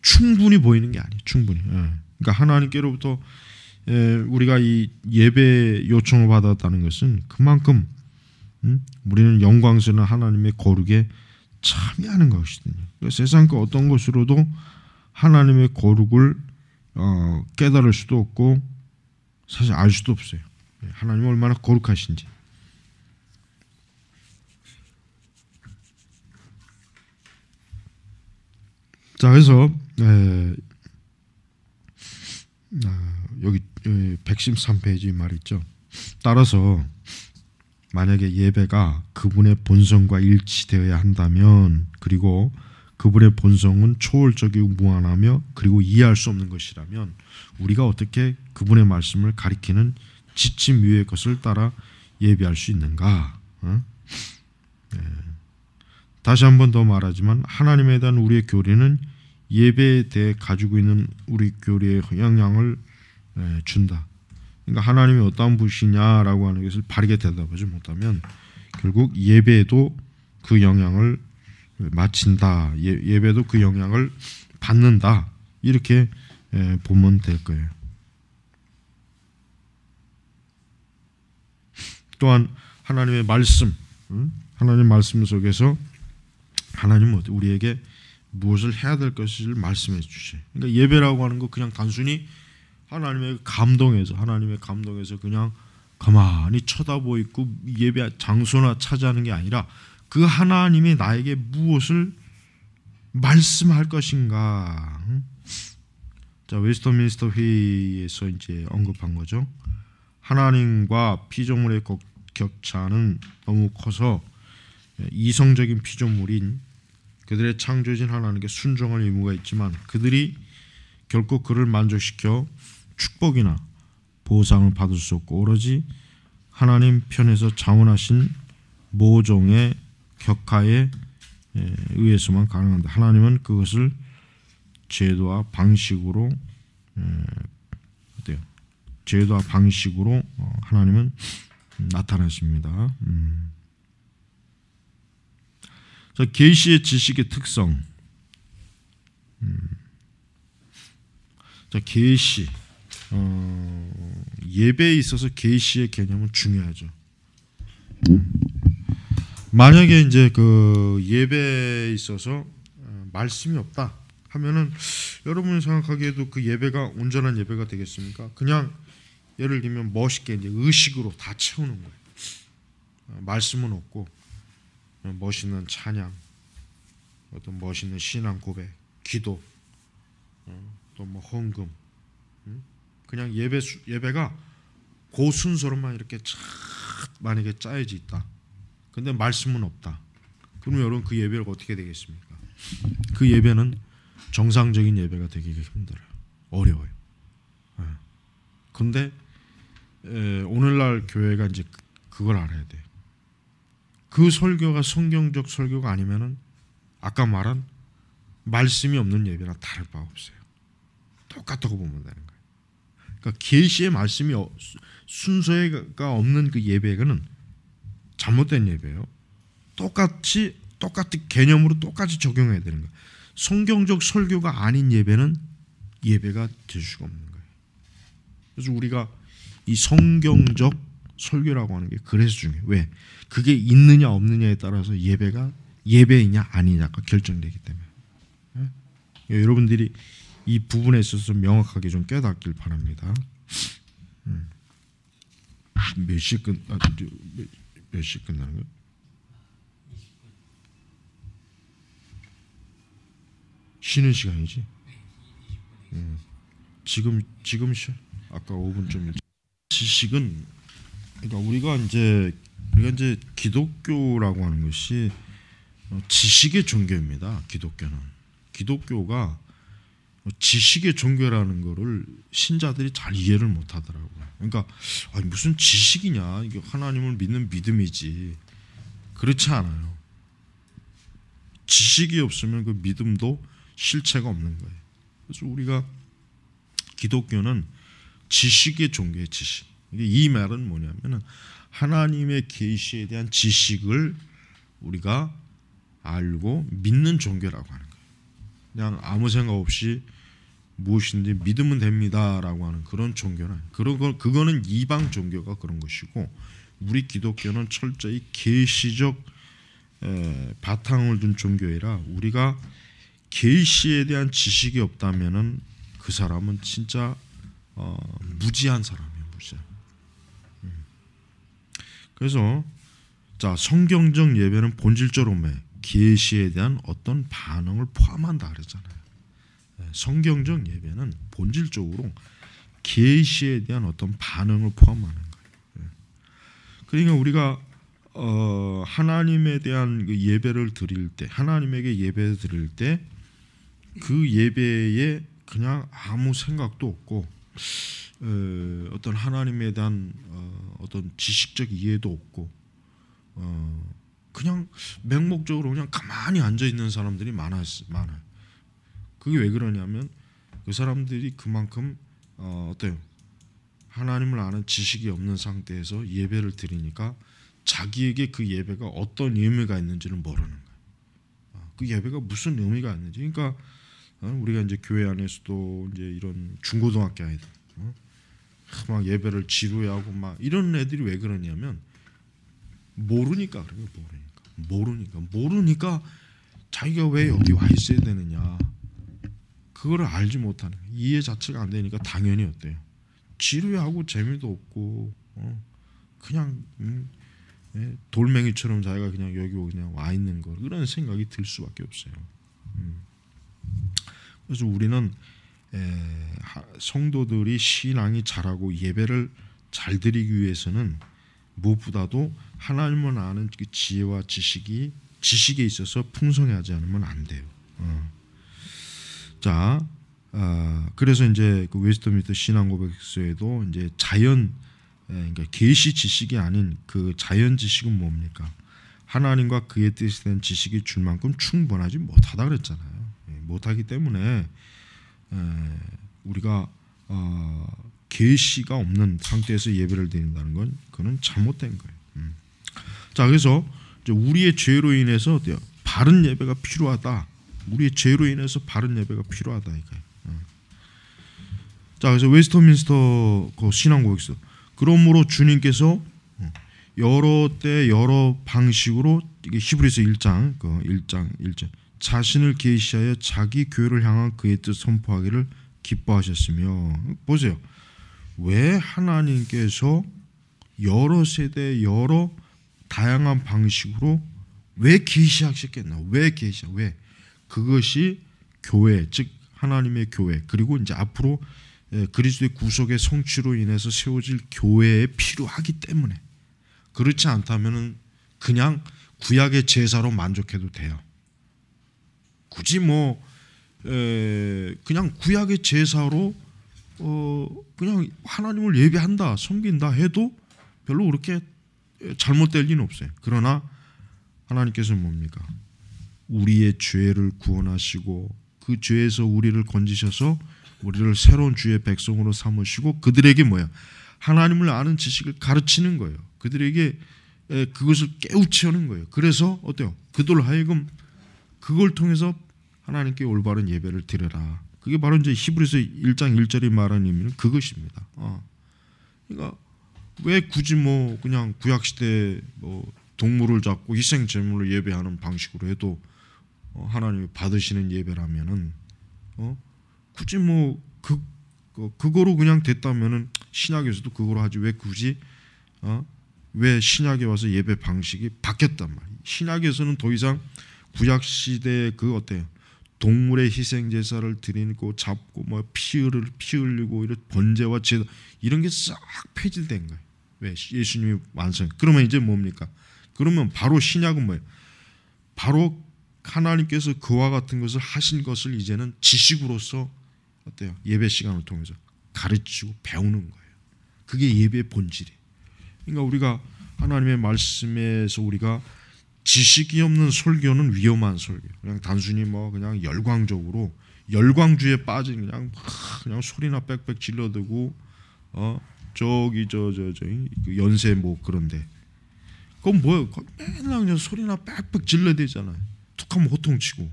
충분히 보이는 게 아니에요. 충분히. 그러니까 하나님께로부터 우리가 이 예배 요청을 받았다는 것은 그만큼 우리는 영광스러운 하나님의 거룩에 참여하는 것이거든요. 세상 그 어떤 것으로도 하나님의 거룩을 깨달을 수도 없고 사실 알 수도 없어요. 하나님 얼마나 거룩하신지. 자, 그래서 여기 113페이지 말 있죠. 따라서 만약에 예배가 그분의 본성과 일치되어야 한다면, 그리고 그분의 본성은 초월적이고 무한하며 그리고 이해할 수 없는 것이라면, 우리가 어떻게 그분의 말씀을 가리키는 지침 위의 것을 따라 예배할 수 있는가? 다시 한 번 더 말하지만 하나님에 대한 우리의 교리는 예배에 대해 가지고 있는 우리 교리의 영향을 준다. 그러니까 하나님이 어떠한 분이시냐라고 하는 것을 바르게 대답하지 못하면 결국 예배에도 그 영향을 마친다. 예배도 그 영향을 받는다. 이렇게 보면 될 거예요. 또한 하나님의 말씀, 하나님 말씀 속에서 하나님은 우리에게 무엇을 해야 될 것을 말씀해 주시. 그러니까 예배라고 하는 거 그냥 단순히 하나님의 감동에서 그냥 가만히 쳐다보고 있고 예배 장소나 차지하는 게 아니라 그 하나님이 나에게 무엇을 말씀할 것인가. 자, 웨스터민스터 회의에서 이제 언급한 거죠. 하나님과 피조물의 격차는 너무 커서 이성적인 피조물인 그들의 창조주신 하나님께 순종할 의무가 있지만 그들이 결코 그를 만족시켜 축복이나 보상을 받을 수 없고 오로지 하나님 편에서 자원하신 모종의 격하에 의해서만 가능한다. 하나님은 그것을 제도와 방식으로 제도와 방식으로 하나님은 나타나십니다. 자, 계시의 지식의 특성. 자, 계시. 예배에 있어서 계시의 개념은 중요하죠. 만약에 이제 그 예배에 있어서 말씀이 없다 하면은 여러분이 생각하기에도 그 예배가 온전한 예배가 되겠습니까? 그냥 예를 들면 멋있게 이제 의식으로 다 채우는 거예요. 말씀은 없고 멋있는 찬양, 어떤 멋있는 신앙 고백, 기도, 또 뭐 헌금, 그냥 예배가 그 순서로만 이렇게 쫙 만약에 짜여져 있다. 근데 말씀은 없다. 그럼 여러분 그 예배가 어떻게 되겠습니까? 그 예배는 정상적인 예배가 되기가 힘들어요. 어려워요. 근데 오늘날 교회가 이제 그걸 알아야 돼요. 그 설교가 성경적 설교가 아니면은 아까 말한 말씀이 없는 예배나 다를 바 없어요. 똑같다고 보면 되는 거예요. 그러니까 계시의 말씀이 순서가 없는 그 예배는 잘못된 예배예요. 똑같은 개념으로 똑같이 적용해야 되는 거예요. 성경적 설교가 아닌 예배는 예배가 될 수가 없는 거예요. 그래서 우리가 이 성경적 설교라고 하는 게 그래서 중요해요. 왜? 그게 있느냐 없느냐에 따라서 예배가 예배이냐 아니냐가 결정되기 때문에. 여러분들이 이 부분에 있어서 명확하게 좀 깨닫길 바랍니다. 몇 시에 끝나는 거예요? 쉬는 시간이지. 지금 아까 5분 좀 지식은 그러니까 우리가 이제 기독교라고 하는 것이 지식의 종교입니다. 기독교가 지식의 종교라는 거를 신자들이 잘 이해를 못 하더라고요. 그러니까 무슨 지식이냐? 이게 하나님을 믿는 믿음이지. 그렇지 않아요. 지식이 없으면 그 믿음도 실체가 없는 거예요. 그래서 우리가 기독교는 지식의 종교의 지식. 이 말은 뭐냐면은 하나님의 계시에 대한 지식을 우리가 알고 믿는 종교라고 하는 거예요. 그냥 아무 생각 없이 무엇인지 믿으면 됩니다라고 하는 그런 종교는 그거는 이방 종교가 그런 것이고 우리 기독교는 철저히 계시적 바탕을 둔 종교이라 우리가 계시에 대한 지식이 없다면은 그 사람은 진짜 무지한 사람이에요. 무지한. 그래서 자, 성경적 예배는 본질적으로 계시에 대한 어떤 반응을 포함한다 그랬잖아요. 성경적 예배는 본질적으로 계시에 대한 어떤 반응을 포함하는 거예요. 그러니까 우리가 하나님에 대한 그 예배를 드릴 때, 하나님에게 예배를 드릴 때 그 예배에 그냥 아무 생각도 없고 어떤 하나님에 대한 어떤 지식적 이해도 없고 그냥 맹목적으로 그냥 가만히 앉아 있는 사람들이 많아요. 그게 왜 그러냐면 그 사람들이 그만큼 어때요? 하나님을 아는 지식이 없는 상태에서 예배를 드리니까 자기에게 그 예배가 어떤 의미가 있는지를 모르는 거예요. 그 예배가 무슨 의미가 있는지. 그러니까 우리가 이제 교회 안에서도 이제 이런 중고등학교 아이들 막 예배를 지루해하고 막 이런 애들이 왜 그러냐면 모르니까 그래요. 모르니까 자기가 왜 여기 와 있어야 되느냐 그거를 알지 못하는 거예요. 이해 자체가 안 되니까 당연히 어때요? 지루해하고 재미도 없고 그냥 돌멩이처럼 자기가 그냥 여기 그냥 와 있는 거 그런 생각이 들 수밖에 없어요. 그래서 우리는 성도들이 신앙이 자라고 예배를 잘 드리기 위해서는 무엇보다도 하나님을 아는 그 지혜와 지식에 있어서 풍성하지 않으면 안 돼요. 자, 그래서 이제 그 웨스트민스터 신앙고백서에도 이제 그러니까 계시 지식이 아닌 그 자연 지식은 뭡니까? 하나님과 그의 뜻에 대한 지식이 줄 만큼 충분하지 못하다 그랬잖아요. 못하기 때문에 우리가 계시가 없는 상태에서 예배를 드린다는 건 그건 잘못된 거예요. 자, 그래서 이제 우리의 죄로 인해서 어때요? 바른 예배가 필요하다. 우리의 죄로 인해서 바른 예배가 필요하다 이거예요. 자, 그래서 웨스트민스터 그 신앙고백서 그러므로 주님께서 여러 때 여러 방식으로 이게 히브리서 1장 1절 자신을 계시하여 자기 교회를 향한 그의 뜻 선포하기를 기뻐하셨으며 보세요. 왜 하나님께서 여러 세대 여러 다양한 방식으로 왜 계시하셨겠나? 왜 그것이 교회 즉 하나님의 교회 그리고 이제 앞으로 그리스도의 구속의 성취로 인해서 세워질 교회에 필요하기 때문에 그렇지 않다면은 그냥 구약의 제사로 만족해도 돼요. 굳이 그냥 구약의 제사로 그냥 하나님을 예배한다, 섬긴다 해도 별로 그렇게 잘못될 리는 없어요. 그러나 하나님께서는 뭡니까? 우리의 죄를 구원하시고 그 죄에서 우리를 건지셔서 우리를 새로운 주의 백성으로 삼으시고 그들에게 뭐야? 하나님을 아는 지식을 가르치는 거예요. 그들에게 그것을 깨우치는 거예요. 그래서 어때요? 그들 하여금 그걸 통해서 하나님께 올바른 예배를 드려라. 그게 바로 이제 히브리서 1장 1절이 말하는 의미는 그것입니다. 그러니까 왜 굳이 그냥 구약 시대 동물을 잡고 희생 제물로 예배하는 방식으로 해도 하나님이 받으시는 예배라면은 굳이 그거로 그냥 됐다면은 신약에서도 그거로 하지 왜 굳이 왜 신약에 와서 예배 방식이 바뀌었단 말이에요. 신약에서는 더 이상 구약 시대의 그 어때요? 동물의 희생 제사를 드리고 잡고 피 흘리고 이런 번제와 제사 이런 게 싹 폐지된 거예요. 왜 예수님이 완성? 그러면 이제 뭡니까? 그러면 바로 신약은 뭐예요? 바로 하나님께서 그와 같은 것을 하신 것을 이제는 지식으로서 어때요? 예배 시간을 통해서 가르치고 배우는 거예요. 그게 예배의 본질이에요. 그러니까 우리가 하나님의 말씀에서 우리가 지식이 없는 설교는 위험한 설교. 그냥 단순히 그냥 열광적으로 열광주의에 빠진 그냥 소리나 빽빽 질러대고 저기 그 연세 그런데 그건 뭐예요? 맨날 그냥 소리나 빽빽 질러대잖아요. 툭하면 호통치고.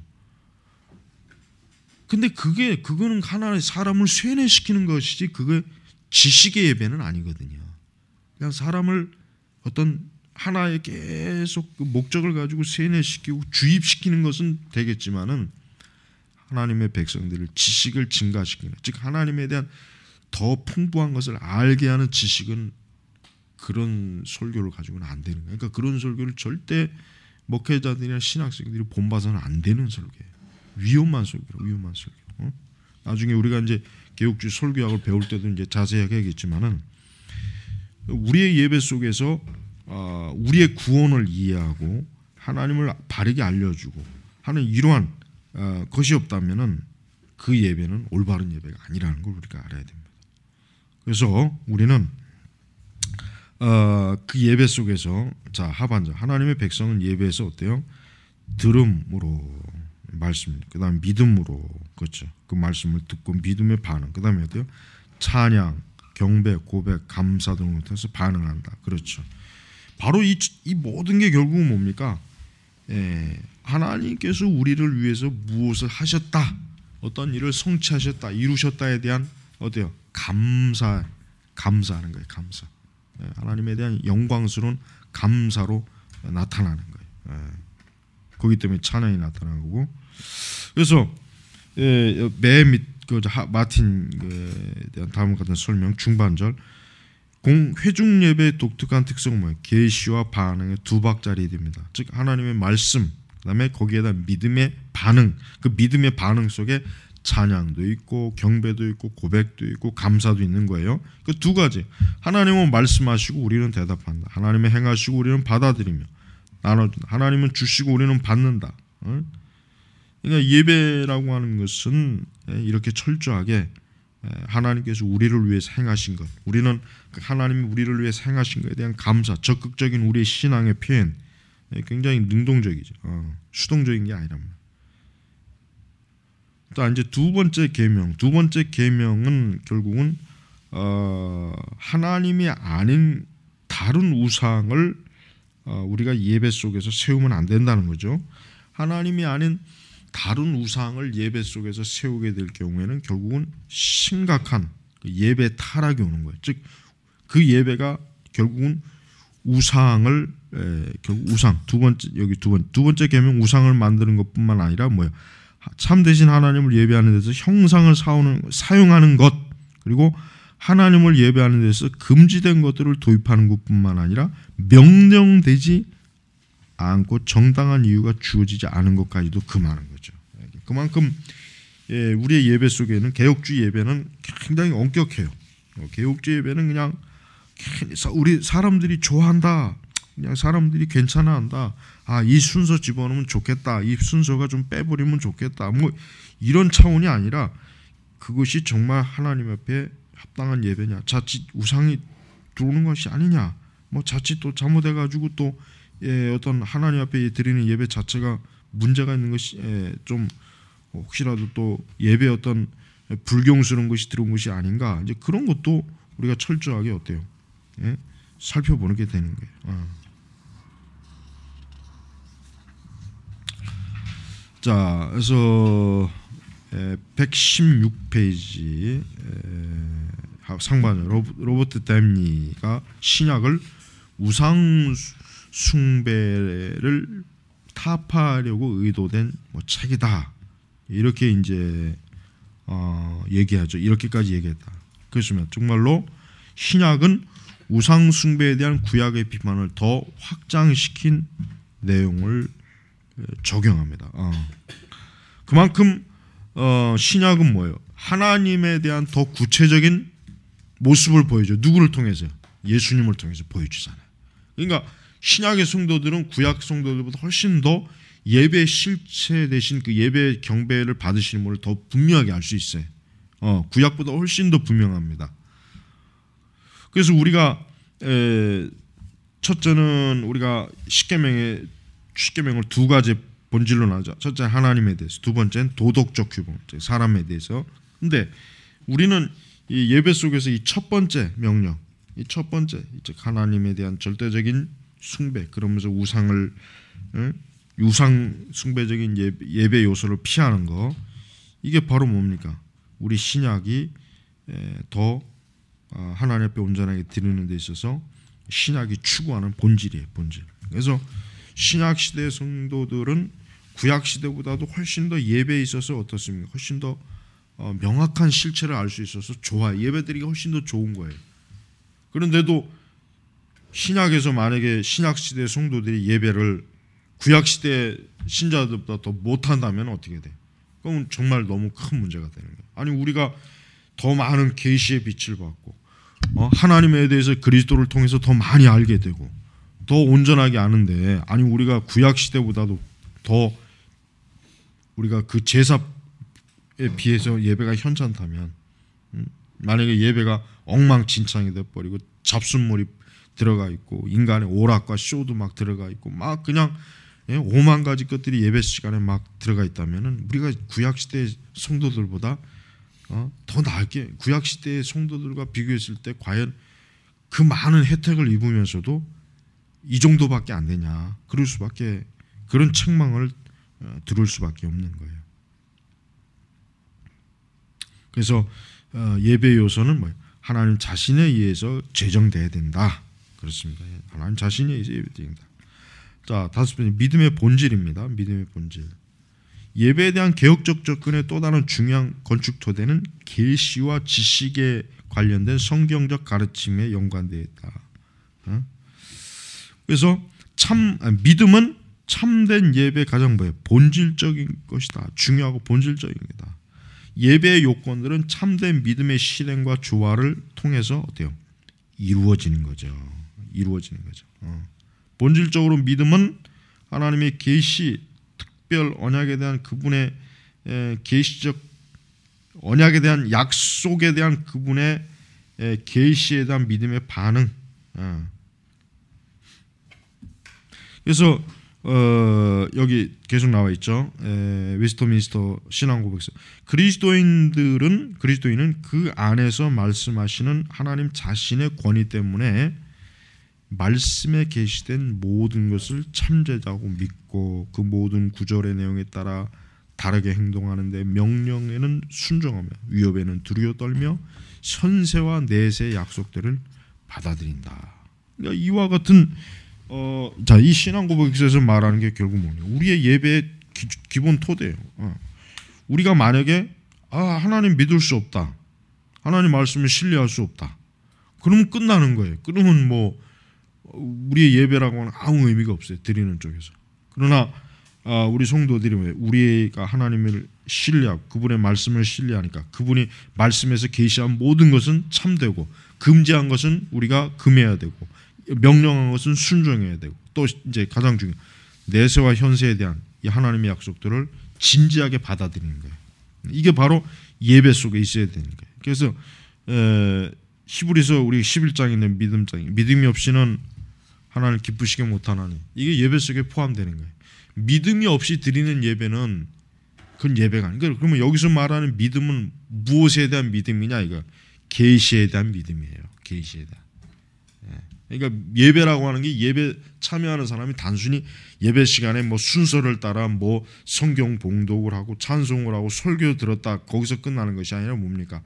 근데 그거는 하나의 사람을 쇠뇌시키는 것이지 그게 지식의 예배는 아니거든요. 그냥 사람을 어떤 하나의 계속 그 목적을 가지고 세뇌시키고 주입시키는 것은 되겠지만은 하나님의 백성들을 지식을 증가시키는 즉 하나님에 대한 더 풍부한 것을 알게 하는 지식은 그런 설교를 가지고는 안 되는 거예요. 그러니까 그런 설교를 절대 목회자들이나 신학생들이 본받아서는 안 되는 설교예요. 위험한 설교로 위험한 설교. 나중에 우리가 이제 개혁주의 설교학을 배울 때도 이제 자세하게 하겠지만은 우리의 예배 속에서 우리의 구원을 이해하고 하나님을 바르게 알려주고 하는 이러한 것이 없다면은 그 예배는 올바른 예배가 아니라는 걸 우리가 알아야 됩니다. 그래서 우리는 그 예배 속에서 자 하반절 하나님의 백성은 예배에서 어때요? 들음으로 말씀, 그다음 믿음으로 그렇죠. 그 말씀을 듣고 믿음의 반응, 그다음에 어때요? 찬양, 경배, 고백, 감사 등을 통해서 반응한다. 그렇죠. 바로 이 모든 게 결국은 뭡니까? 하나님께서 우리를 위해서 무엇을 하셨다, 어떤 일을 성취하셨다, 이루셨다에 대한 어때요? 감사하는 거예요. 감사. 하나님에 대한 영광스러운 감사로 나타나는 거예요. 그렇기 때문에 찬양이 나타나는 거고. 그래서 맨 밑 마틴에 대한 다음과 같은 설명 중반절 회중 예배의 독특한 특성은 뭐예요? 계시와 반응의 두 박자리 됩니다. 즉 하나님의 말씀, 그다음에 거기에다 믿음의 반응, 그 믿음의 반응 속에 찬양도 있고 경배도 있고 고백도 있고 감사도 있는 거예요. 그 두 가지. 하나님은 말씀하시고 우리는 대답한다. 하나님은 행하시고 우리는 받아들이며 나눠준다. 하나님은 주시고 우리는 받는다. 그러니까 예배라고 하는 것은 이렇게 철저하게 하나님께서 우리를 위해서 행하신 것, 우리는 하나님이 우리를 위해서 행하신 것에 대한 감사, 적극적인 우리의 신앙의 표현, 굉장히 능동적이죠. 수동적인 게 아니랍니다. 또 이제 두 번째 계명은 결국은 하나님이 아닌 다른 우상을 우리가 예배 속에서 세우면 안 된다는 거죠. 하나님이 아닌 다른 우상을 예배 속에서 세우게 될 경우에는 결국은 심각한 예배 타락이 오는 거예요. 즉 그 예배가 결국은 우상을 결국 우상 두 번째 계명 우상을 만드는 것뿐만 아니라 뭐예요? 참 대신 하나님을 예배하는 데서 형상을 사용하는 것, 그리고 하나님을 예배하는 데서 금지된 것들을 도입하는 것뿐만 아니라 명령되지 않고 정당한 이유가 주어지지 않은 것까지도 금하는 거죠. 그만큼 우리의 예배 속에는 개혁주의 예배는 굉장히 엄격해요. 개혁주의 예배는 그냥 우리 사람들이 좋아한다, 그냥 사람들이 괜찮아한다. 이 순서 집어넣으면 좋겠다. 이 순서가 좀 빼버리면 좋겠다. 뭐 이런 차원이 아니라 그것이 정말 하나님 앞에 합당한 예배냐, 자칫 우상이 들어오는 것이 아니냐, 뭐 자칫 또 잘못해가지고 또 어떤 하나님 앞에 드리는 예배 자체가 문제가 있는 것이 좀 혹시라도 또 예배 어떤 불경스러운 것이 들어온 것이 아닌가, 이제 그런 것도 우리가 철저하게 어때요? 살펴보는 게 되는 거예요. 자, 그래서 116페이지 상반절 로버트 댐니가 신약을 우상 숭배를 타파하려고 의도된 책이다, 이렇게 이제 얘기하죠. 이렇게까지 얘기했다. 그렇지만 정말로 신약은 우상 숭배에 대한 구약의 비판을 더 확장시킨 내용을 적용합니다. 그만큼 신약은 뭐예요? 하나님에 대한 더 구체적인 모습을 보여줘요. 누구를 통해서요? 예수님을 통해서 보여주잖아요. 그러니까 신약의 성도들은 구약 성도들보다 훨씬 더 예배 실체 대신 그 예배 경배를 받으시는 분을 더 분명하게 알 수 있어요. 구약보다 훨씬 더 분명합니다. 그래서 우리가 첫째는 우리가 십계명을 두 가지 본질로 나누죠. 첫째 하나님에 대해서, 두 번째는 도덕적 규범, 사람에 대해서. 근데 우리는 이 예배 속에서 이 첫 번째 명령, 이 첫 번째 즉 하나님에 대한 절대적인 숭배, 그러면서 우상 숭배적인 예배 요소를 피하는 거, 이게 바로 뭡니까? 우리 신약이 더 하나님 앞에 온전하게 드리는 데 있어서 신약이 추구하는 본질이에요. 본질. 그래서 신약 시대의 성도들은 구약 시대보다도 훨씬 더 예배에 있어서 어떻습니까? 훨씬 더 명확한 실체를 알 수 있어서 좋아요. 예배드리기가 훨씬 더 좋은 거예요. 그런데도 신약에서 만약에 신약 시대 성도들이 예배를 구약 시대 신자들보다 더 못한다면 어떻게 돼? 그럼 정말 너무 큰 문제가 되는 거예요. 아니 우리가 더 많은 계시의 빛을 받고 하나님에 대해서 그리스도를 통해서 더 많이 알게 되고 더 온전하게 아는데, 아니 우리가 구약 시대보다도 더 우리가 그 제사에 비해서 예배가 현찮다면, 만약에 예배가 엉망진창이 돼버리고 잡순물이 들어가 있고 인간의 오락과 쇼도 막 들어가 있고 막 그냥 오만 가지 것들이 예배 시간에 막 들어가 있다면은 우리가 구약 시대 성도들보다 더 나을게, 구약 시대의 성도들과 비교했을 때 과연 그 많은 혜택을 입으면서도 이 정도밖에 안 되냐, 그럴 수밖에, 그런 책망을 들을 수밖에 없는 거예요. 그래서 예배 요소는 뭐예요? 하나님 자신에 의해서 제정돼야 된다. 그렇습니다. 하나님 자신에 의해서 예배된다. 자, 다섯 번째, 믿음의 본질입니다. 믿음의 본질. 예배에 대한 개혁적 접근의 또 다른 중요한 건축 토대는 계시와 지식에 관련된 성경적 가르침에 연관되어 있다. 그래서 믿음은 참된 예배의 가장 뭐예요? 본질적인 것이다. 중요하고 본질적인 거다. 예배의 요건들은 참된 믿음의 실행과 조화를 통해서 어때요? 이루어지는 거죠. 이루어지는 거죠. 본질적으로 믿음은 하나님의 계시, 특별 언약에 대한 그분의 계시적 언약에 대한 약속에 대한 그분의 계시에 대한 믿음의 반응. 그래서 여기 계속 나와 있죠. 웨스터민스터 신앙고백서. 그리스도인은 그 안에서 말씀하시는 하나님 자신의 권위 때문에 말씀에 계시된 모든 것을 참되다고 믿고 그 모든 구절의 내용에 따라 다르게 행동하는데 명령에는 순종하며 위협에는 두려워 떨며 선세와 내세의 약속들을 받아들인다. 그러니까 이와 같은 이 신앙고백서에서 말하는 게 결국 뭐냐? 우리의 예배의 기본 토대예요. 우리가 만약에 하나님 믿을 수 없다, 하나님 말씀을 신뢰할 수 없다, 그러면 끝나는 거예요. 그러면 뭐 우리의 예배라고는 아무 의미가 없어요. 드리는 쪽에서. 그러나 우리 성도들이 우리가 하나님을 신뢰하고 그분의 말씀을 신뢰하니까 그분이 말씀에서 계시한 모든 것은 참되고 금지한 것은 우리가 금해야 되고 명령한 것은 순종해야 되고, 또 이제 가장 중요한 내세와 현세에 대한 이 하나님의 약속들을 진지하게 받아들이는 거예요. 이게 바로 예배 속에 있어야 되는 거예요. 그래서 히브리서 우리 11장에 있는 믿음이 없이는 하나님을 기쁘시게 못하나니, 이게 예배 속에 포함되는 거예요. 믿음이 없이 드리는 예배는 그건 예배가 아니에요. 그러면 여기서 말하는 믿음은 무엇에 대한 믿음이냐? 이거 계시에 대한 믿음이에요. 계시에 대한. 그러니까 예배라고 하는 게, 예배 참여하는 사람이 단순히 예배 시간에 뭐 순서를 따라 뭐 성경 봉독을 하고 찬송을 하고 설교 들었다 거기서 끝나는 것이 아니라 뭡니까?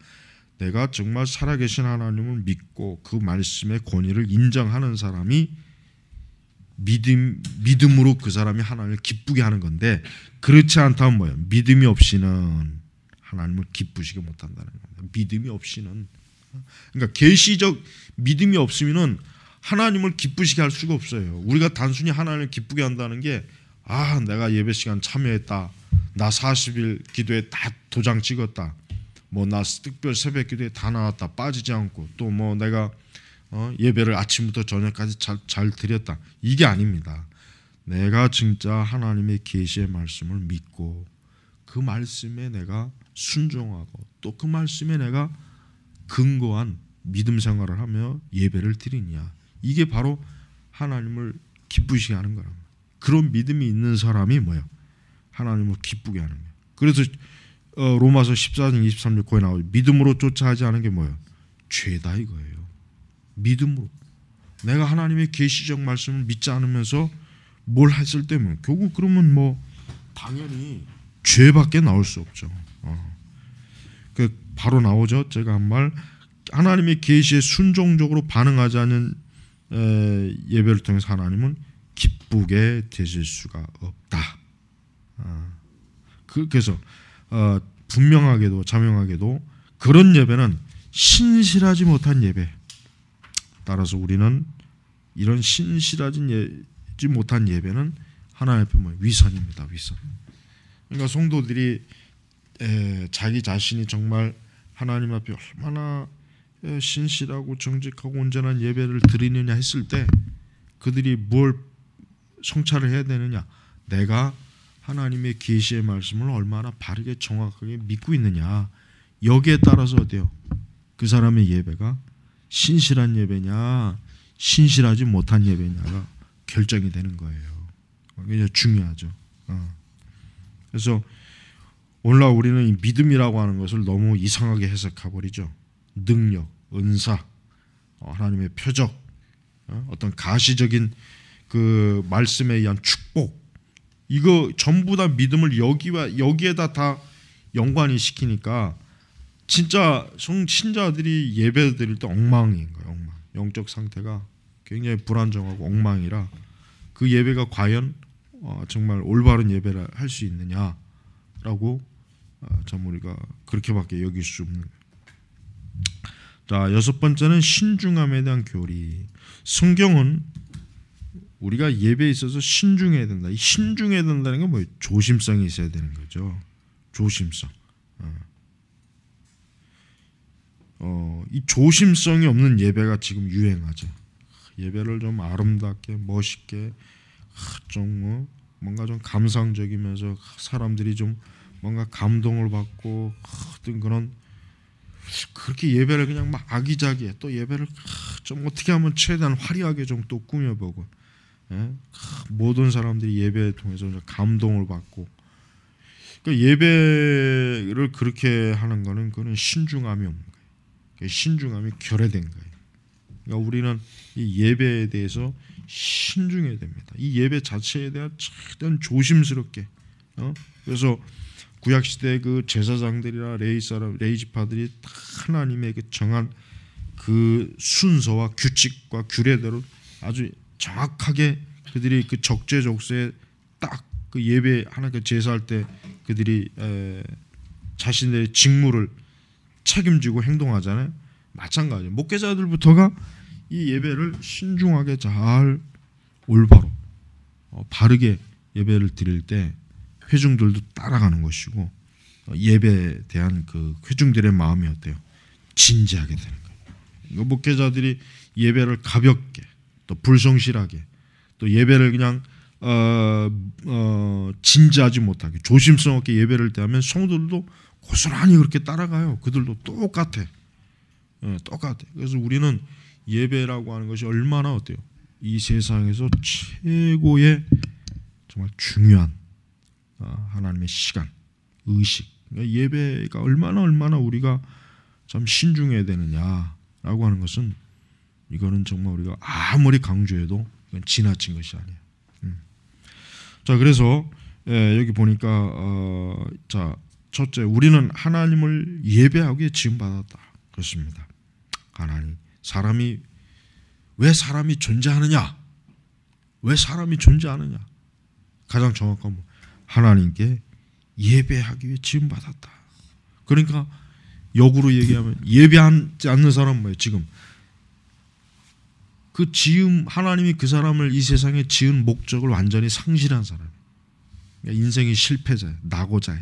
내가 정말 살아계신 하나님을 믿고 그 말씀의 권위를 인정하는 사람이 믿음으로 그 사람이 하나님을 기쁘게 하는 건데, 그렇지 않다면 뭐예요? 믿음이 없이는 하나님을 기쁘시게 못한다는 겁니다. 믿음이 없이는. 그러니까 계시적 믿음이 없으면은 하나님을 기쁘시게 할 수가 없어요. 우리가 단순히 하나님을 기쁘게 한다는 게, 내가 예배 시간 참여했다, 나 40일 기도에 다 도장 찍었다, 뭐 나 특별 새벽 기도에 다 나왔다, 빠지지 않고, 또 뭐 내가 예배를 아침부터 저녁까지 잘 드렸다, 이게 아닙니다. 내가 진짜 하나님의 계시의 말씀을 믿고 그 말씀에 내가 순종하고 또 그 말씀에 내가 근거한 믿음 생활을 하며 예배를 드리냐, 이게 바로 하나님을 기쁘시게 하는 거랍니다. 그런 믿음이 있는 사람이 뭐예요? 하나님을 기쁘게 하는 거예요. 그래서 로마서 14장 23절 거에 나오죠. 믿음으로 쫓아 하지 않은 게 뭐예요? 죄다 이거예요. 믿음으로. 내가 하나님의 계시적 말씀을 믿지 않으면서 뭘 했을 때면 결국 그러면 뭐 당연히 죄밖에 나올 수 없죠. 바로 나오죠. 제가 한 말, 하나님의 계시에 순종적으로 반응하지 않는 예배를 통해서 하나님은 기쁘게 되실 수가 없다. 그래서 분명하게도 자명하게도 그런 예배는 신실하지 못한 예배. 따라서 우리는 이런 신실하지 못한 예배는 하나님 앞에 위선입니다. 위선. 그러니까 성도들이 자기 자신이 정말 하나님 앞에 얼마나 신실하고 정직하고 온전한 예배를 드리느냐 했을 때 그들이 뭘 성찰을 해야 되느냐? 내가 하나님의 계시의 말씀을 얼마나 바르게 정확하게 믿고 있느냐. 여기에 따라서 어때요? 그 사람의 예배가 신실한 예배냐 신실하지 못한 예배냐가 결정이 되는 거예요. 이게 중요하죠. 그래서 오늘날 우리는 이 믿음이라고 하는 것을 너무 이상하게 해석해버리죠. 능력, 은사, 하나님의 표적, 어떤 가시적인 그 말씀에 의한 축복, 이거 전부 다 믿음을 여기에다 다 연관이 시키니까 진짜 신자들이 예배 드릴 때 엉망인 거예요. 엉망. 영적 상태가 굉장히 불안정하고 엉망이라 그 예배가 과연 정말 올바른 예배를 할 수 있느냐라고 참 우리가 그렇게밖에 여길 수 없는 거예요. 자, 여섯 번째는 신중함에 대한 교리. 성경은 우리가 예배에 있어서 신중해야 된다. 이 신중해야 된다는 게 뭐예요? 조심성이 있어야 되는 거죠. 조심성. 이 조심성이 없는 예배가 지금 유행하죠. 예배를 좀 아름답게 멋있게 좀 뭔가 좀 감상적이면서 사람들이 좀 뭔가 감동을 받고 어떤 그런 그렇게 예배를 그냥 막 아기자기해 또 예배를 좀 어떻게 하면 최대한 화려하게 좀 또 꾸며보고 모든 사람들이 예배를 통해서 감동을 받고 그러니까 예배를 그렇게 하는 거는 그건 신중함이 없는 거예요. 신중함이 결여된 거예요. 그러니까 우리는 이 예배에 대해서 신중해야 됩니다. 이 예배 자체에 대한 최대한 조심스럽게. 그래서 구약 시대 그 제사장들이나 레위 지파들이 하나님의 그 정한 그 순서와 규칙과 규례대로 아주 정확하게 그들이 그 적재적소에 딱 그 예배 하나 그 제사할 때 그들이 자신들의 직무를 책임지고 행동하잖아요. 마찬가지예요. 목회자들부터가 이 예배를 신중하게 잘 올바로 바르게 예배를 드릴 때 회중들도 따라가는 것이고 예배에 대한 그 회중들의 마음이 어때요? 진지하게 되는 거예요. 목회자들이 예배를 가볍게 또 불성실하게 또 예배를 그냥 진지하지 못하게 조심성 없게 예배를 대하면 성도들도 고스란히 그렇게 따라가요. 그들도 똑같아. 똑같아. 그래서 우리는 예배라고 하는 것이 얼마나 어때요? 이 세상에서 최고의 정말 중요한 하나님의 시간, 의식. 예배가 얼마나 우리가 참 신중해야 되느냐라고 하는 것은 이거는 정말 우리가 아무리 강조해도 이건 지나친 것이 아니에요. 자, 그래서 여기 보니까 자, 첫째, 우리는 하나님을 예배하기에 지음받았다. 그렇습니다. 하나님, 왜 사람이 존재하느냐? 왜 사람이 존재하느냐? 가장 정확한 하나님께 예배하기 위해 지음받았다. 그러니까 역으로 얘기하면 예배하지 않는 사람은 뭐예요? 지금 그 하나님이 그 사람을 이 세상에 지은 목적을 완전히 상실한 사람. 그러니까 인생의 실패자예요. 낙오자예요.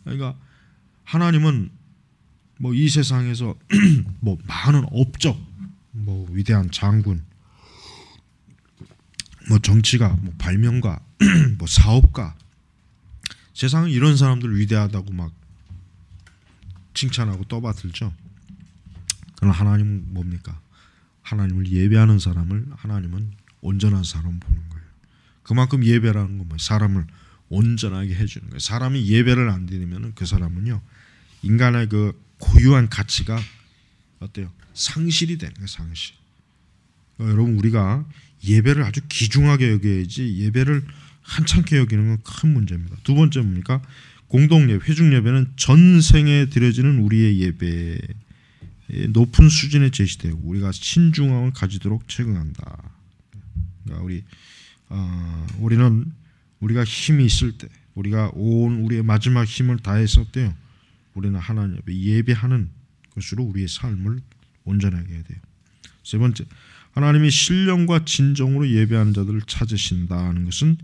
그러니까 하나님은 뭐 이 세상에서 뭐 많은 업적, 뭐 위대한 장군, 뭐 정치가, 뭐 발명가, 뭐 사업가, 세상은 이런 사람들 위대하다고 막 칭찬하고 떠받들죠. 그러나 하나님은 뭡니까? 하나님을 예배하는 사람을 하나님은 온전한 사람 보는 거예요. 그만큼 예배라는 건 사람을 온전하게 해주는 거예요. 사람이 예배를 안 드리면 그 사람은요 인간의 그 고유한 가치가 어때요? 상실이 되는 거예요. 상실. 여러분 우리가 예배를 아주 귀중하게 여겨야지 예배를 한참게 여기는 건 큰 문제입니다. 두 번째 뭡니까? 공동예배, 회중예배는 전생에 드려지는 우리의 예배 높은 수준에 제시되고 우리가 신중함을 가지도록 책임한다. 그러니까 우리는 우리가 힘이 있을 때, 우리가 온 우리의 마지막 힘을 다했을 때요, 우리는 하나님 앞에 예배하는 것으로 우리의 삶을 온전하게 해야 돼요. 세 번째, 하나님이 신령과 진정으로 예배하는 자들을 찾으신다는 것은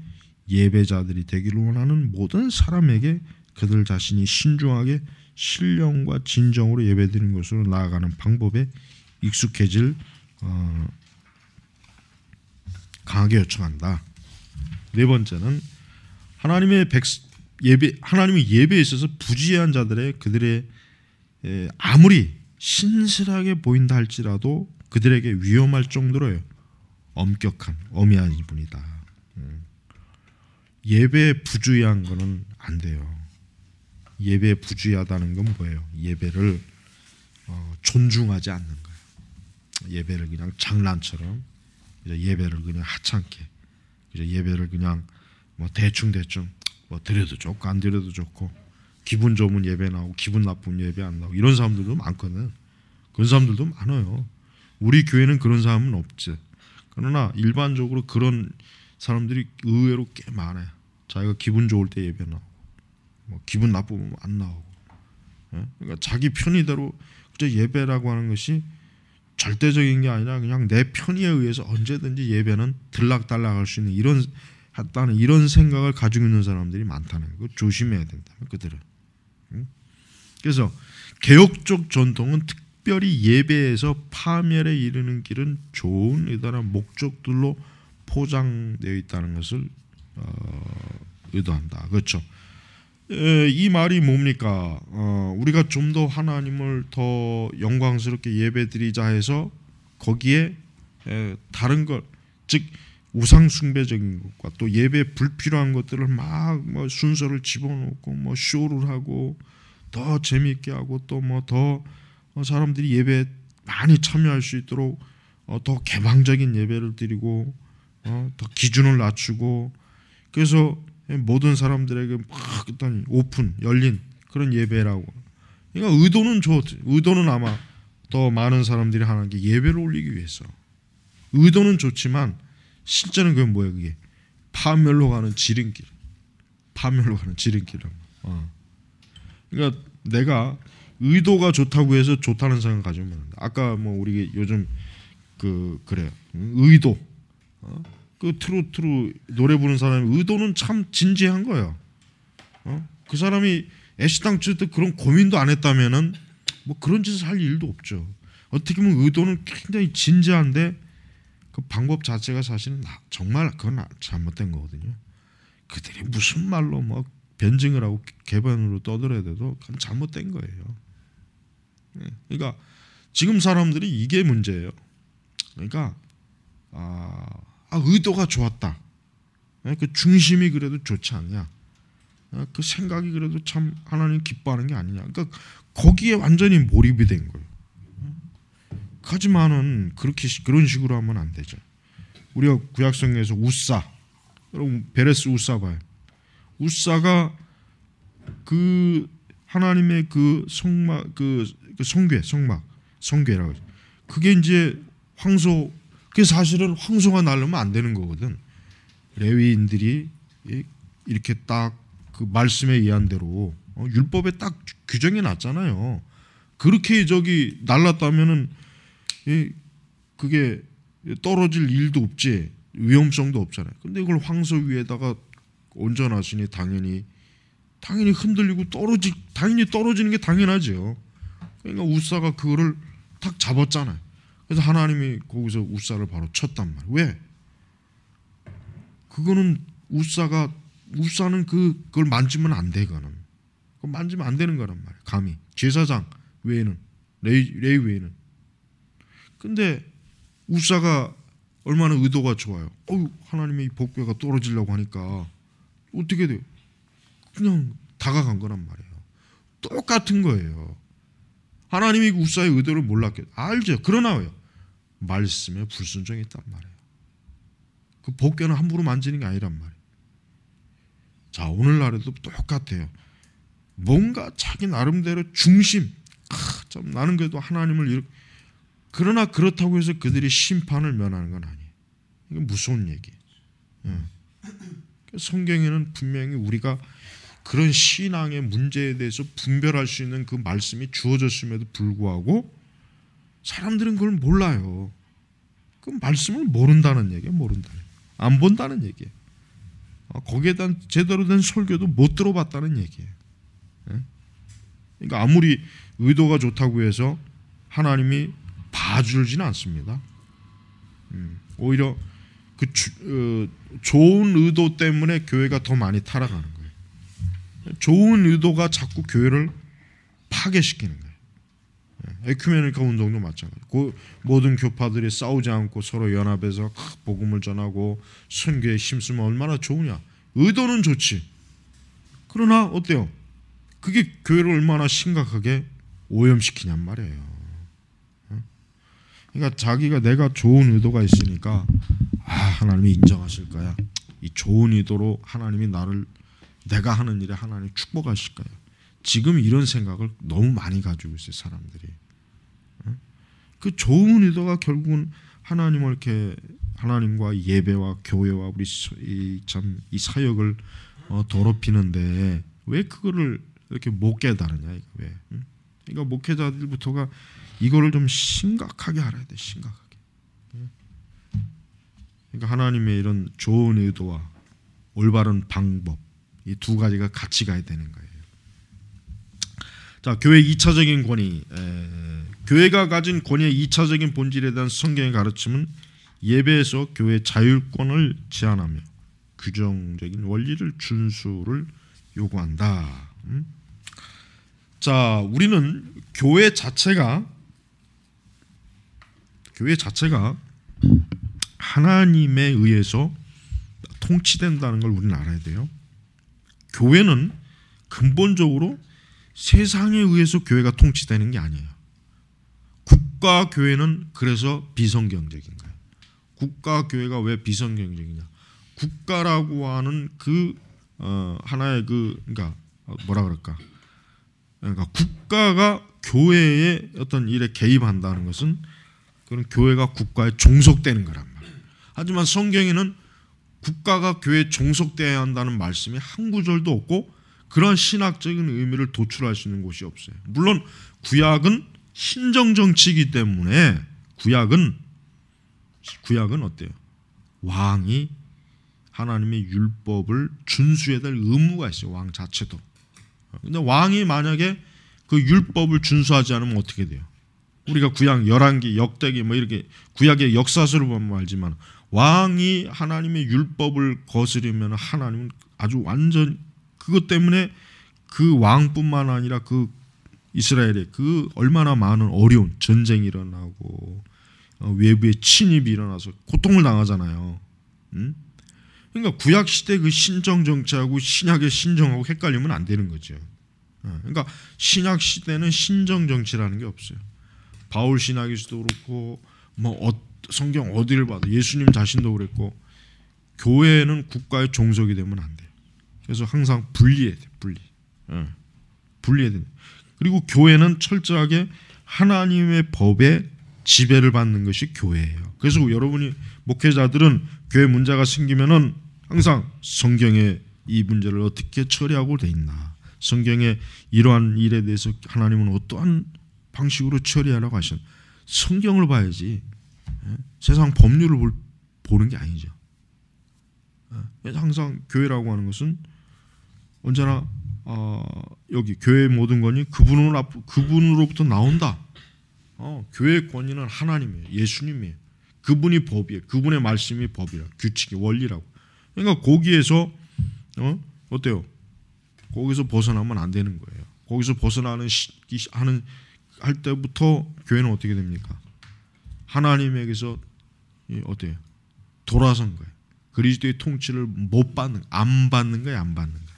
예배자들이 되기를 원하는 모든 사람에게 그들 자신이 신중하게 신령과 진정으로 예배드리는 것으로 나아가는 방법에 익숙해질 강하게 요청한다. 네 번째는 하나님의 예배에 있어서 부지한 자들의 그들의 아무리 신실하게 보인다 할지라도 그들에게 위험할 정도로 엄격한 엄해한 이분이다. 예배에 부주의한 것은 안 돼요. 예배에 부주의하다는 건 뭐예요? 예배를 존중하지 않는 거예요. 예배를 그냥 장난처럼, 예배를 그냥 하찮게, 예배를 그냥 뭐 대충 뭐 드려도 좋고 안 드려도 좋고, 기분 좋으면 예배 나오고 기분 나쁘면 예배 안 나오고, 이런 사람들도 많거든. 그런 사람들도 많아요. 우리 교회는 그런 사람은 없지. 그러나 일반적으로 그런 사람들이 의외로 꽤 많아요. 자기가 기분 좋을 때 예배 나오고, 뭐 기분 나쁘면 안 나오고. 그러니까 자기 편의대로 예배라고 하는 것이 절대적인 게 아니라 그냥 내 편의에 의해서 언제든지 예배는 들락달락할 수 있는 이런 생각을 가지고 있는 사람들이 많다는 거 조심해야 된다. 그들은. 그래서 개혁적 전통은 특별히 예배에서 파멸에 이르는 길은 좋은 의도나 목적들로 포장되어 있다는 것을 의도한다. 그렇죠. 이 말이 뭡니까? 우리가 좀 더 하나님을 더 영광스럽게 예배드리자 해서 거기에 다른 것, 즉 우상 숭배적인 것과 또 예배에 불필요한 것들을 막 뭐 순서를 집어넣고 뭐 쇼를 하고 더 재미있게 하고 또 뭐 더 사람들이 예배에 많이 참여할 수 있도록 더 개방적인 예배를 드리고 더 기준을 낮추고, 그래서 모든 사람들에게 막 일단 오픈 열린 그런 예배라고. 그러니까 의도는 아마 더 많은 사람들이 하는 게 예배를 올리기 위해서. 의도는 좋지만 실제는 그게 뭐예요? 그게 파멸로 가는 지름길. 파멸로 가는 지름길이라고. 그러니까 내가 의도가 좋다고 해서 좋다는 생각 가지면 안 돼. 아까 뭐 우리 요즘 그래요. 의도. 그 트로트로 노래 부르는 사람의 의도는 참 진지한 거예요. 그 사람이 애시당초 때 그런 고민도 안 했다면은 뭐 그런 짓을 할 일도 없죠. 어떻게 보면 의도는 굉장히 진지한데 그 방법 자체가 사실은 정말 그건 잘못된 거거든요. 그들이 무슨 말로 뭐 변증을 하고 개변으로 떠들어야 돼도 그건 잘못된 거예요. 그러니까 지금 사람들이 이게 문제예요. 그러니까 의도가 좋았다. 그 중심이 그래도 좋지 않냐. 그 생각이 그래도 참 하나님 기뻐하는 게 아니냐. 그러니까 거기에 완전히 몰입이 된 거예요. 하지만은 그런 식으로 하면 안 되죠. 우리가 구약성경에서 우사, 여러분 베레스 우사 봐요. 우사가 그 하나님의 그 성막, 그 성궤라고. 그게 이제 황소. 그게 사실은 황소가 날르면 안 되는 거거든. 레위인들이 이렇게 딱 그 말씀에 의한 대로 율법에 딱 규정해 놨잖아요. 그렇게 날랐다면은 그게 떨어질 일도 없지, 위험성도 없잖아요. 근데 이걸 황소 위에다가 얹어놨으니 당연히 흔들리고 당연히 떨어지는 게 당연하죠. 그러니까 우사가 그거를 탁 잡았잖아요. 그래서 하나님이 거기서 우사를 바로 쳤단 말이에요. 왜? 그거는 우사는 그걸 만지면 안 돼. 그거 만지면 안 되는 거란 말이에요. 감히 제사장 외에는, 레위 외에는. 근데 우사가 얼마나 의도가 좋아요. 하나님의 이 복궤가 떨어지려고 하니까 어떻게 돼요? 그냥 다가간 거란 말이에요. 똑같은 거예요. 하나님이 우사의 의도를 몰랐겠죠. 알죠. 그러나 왜요? 말씀에 불순종했단 말이에요. 그 복궤는 함부로 만지는 게 아니란 말이에요. 자, 오늘날에도 똑같아요. 뭔가 자기 나름대로 중심. 참 나는 그래도 하나님을 그러나 그렇다고 해서 그들이 심판을 면하는 건 아니에요. 이건 무서운 얘기예요. 성경에는 분명히 우리가 그런 신앙의 문제에 대해서 분별할 수 있는 그 말씀이 주어졌음에도 불구하고 사람들은 그걸 몰라요. 그 말씀을 모른다는 얘기예요. 안 본다는 얘기예요. 거기에 대한 제대로 된 설교도 못 들어봤다는 얘기예요. 그러니까 아무리 의도가 좋다고 해서 하나님이 봐주지는 않습니다. 오히려 좋은 의도 때문에 교회가 더 많이 타락하는 거예요. 좋은 의도가 자꾸 교회를 파괴시키는 거예요. 에큐메니카 운동도 마찬가지고 모든 교파들이 싸우지 않고 서로 연합해서 복음을 전하고 선교에 힘쓰면 얼마나 좋으냐. 의도는 좋지. 그러나 어때요? 그게 교회를 얼마나 심각하게 오염시키냔 말이에요. 그러니까 자기가 내가 좋은 의도가 있으니까 하나님이 인정하실 거야. 이 좋은 의도로 하나님이 내가 하는 일에 하나님이 축복하실 거야. 지금 이런 생각을 너무 많이 가지고 있어요, 사람들이. 그 좋은 의도가 결국은 하나님과 예배와 교회와 우리 이 사역을 더럽히는데 왜 그거를 이렇게 못 깨달으냐 이거 왜? 그러니까 목회자들부터가 이거를 좀 심각하게 알아야 돼, 심각하게. 그러니까 하나님의 이런 좋은 의도와 올바른 방법 이 두 가지가 같이 가야 되는 거예요. 자, 교회 2차적인 권위. 교회가 가진 권위의 2차적인 본질에 대한 성경의 가르침은 예배에서 교회의 자율권을 제한하며 규정적인 원리를 준수를 요구한다. 자, 우리는 교회 자체가 하나님에 의해서 통치된다는 걸 우리는 알아야 돼요. 교회는 근본적으로 세상에 의해서 교회가 통치되는 게 아니에요. 국가 교회는 그래서 비성경적인 거예요. 국가 교회가 왜 비성경적이냐? 국가라고 하는 하나의 그러니까 뭐라 그럴까? 그러니까 국가가 교회의 어떤 일에 개입한다는 것은 그런 교회가 국가에 종속되는 거란 말이에요. 하지만 성경에는 국가가 교회에 종속되어야 한다는 말씀이 한 구절도 없고 그런 신학적인 의미를 도출할 수 있는 곳이 없어요. 물론 구약은 신정 정치이기 때문에 구약은 어때요? 왕이 하나님의 율법을 준수해야 될 의무가 있어요. 왕 자체도. 근데 왕이 만약에 그 율법을 준수하지 않으면 어떻게 돼요? 우리가 구약 열왕기, 역대기 뭐 이렇게 구약의 역사서를 보면 알지만 왕이 하나님의 율법을 거스르면 하나님은 아주 완전 그것 때문에 그 왕뿐만 아니라 그 이스라엘에 그 얼마나 많은 어려운 전쟁이 일어나고 외부의 침입이 일어나서 고통을 당하잖아요. 그러니까 구약 시대 그 신정 정치하고 신약의 신정하고 헷갈리면 안 되는 거죠. 그러니까 신약 시대는 신정 정치라는 게 없어요. 바울 신학에서도 그렇고 성경 어디를 봐도 예수님 자신도 그랬고 교회는 국가의 종속이 되면 안 돼요. 그래서 항상 분리해야 돼. 분리해야 돼. 그리고 교회는 철저하게 하나님의 법에 지배를 받는 것이 교회예요. 그래서 여러분이 목회자들은 교회 문제가 생기면은 항상 성경에 이 문제를 어떻게 처리하고 돼 있나, 성경에 이러한 일에 대해서 하나님은 어떠한 방식으로 처리하라고 하셨나, 성경을 봐야지 세상 법률을 보는 게 아니죠. 항상 교회라고 하는 것은 언제나 여기 교회의 모든 권위 그분으로부터 나온다. 교회의 권위는 하나님이에요. 예수님이에요. 그분이 법이에요. 그분의 말씀이 법이라, 규칙이 원리라고. 그러니까 거기에서 어때요? 거기서 벗어나면 안 되는 거예요. 거기서 할 때부터 교회는 어떻게 됩니까? 하나님에게서 어때요? 돌아선 거예요. 그리스도의 통치를 안 받는 거예요, 안 받는 거예요.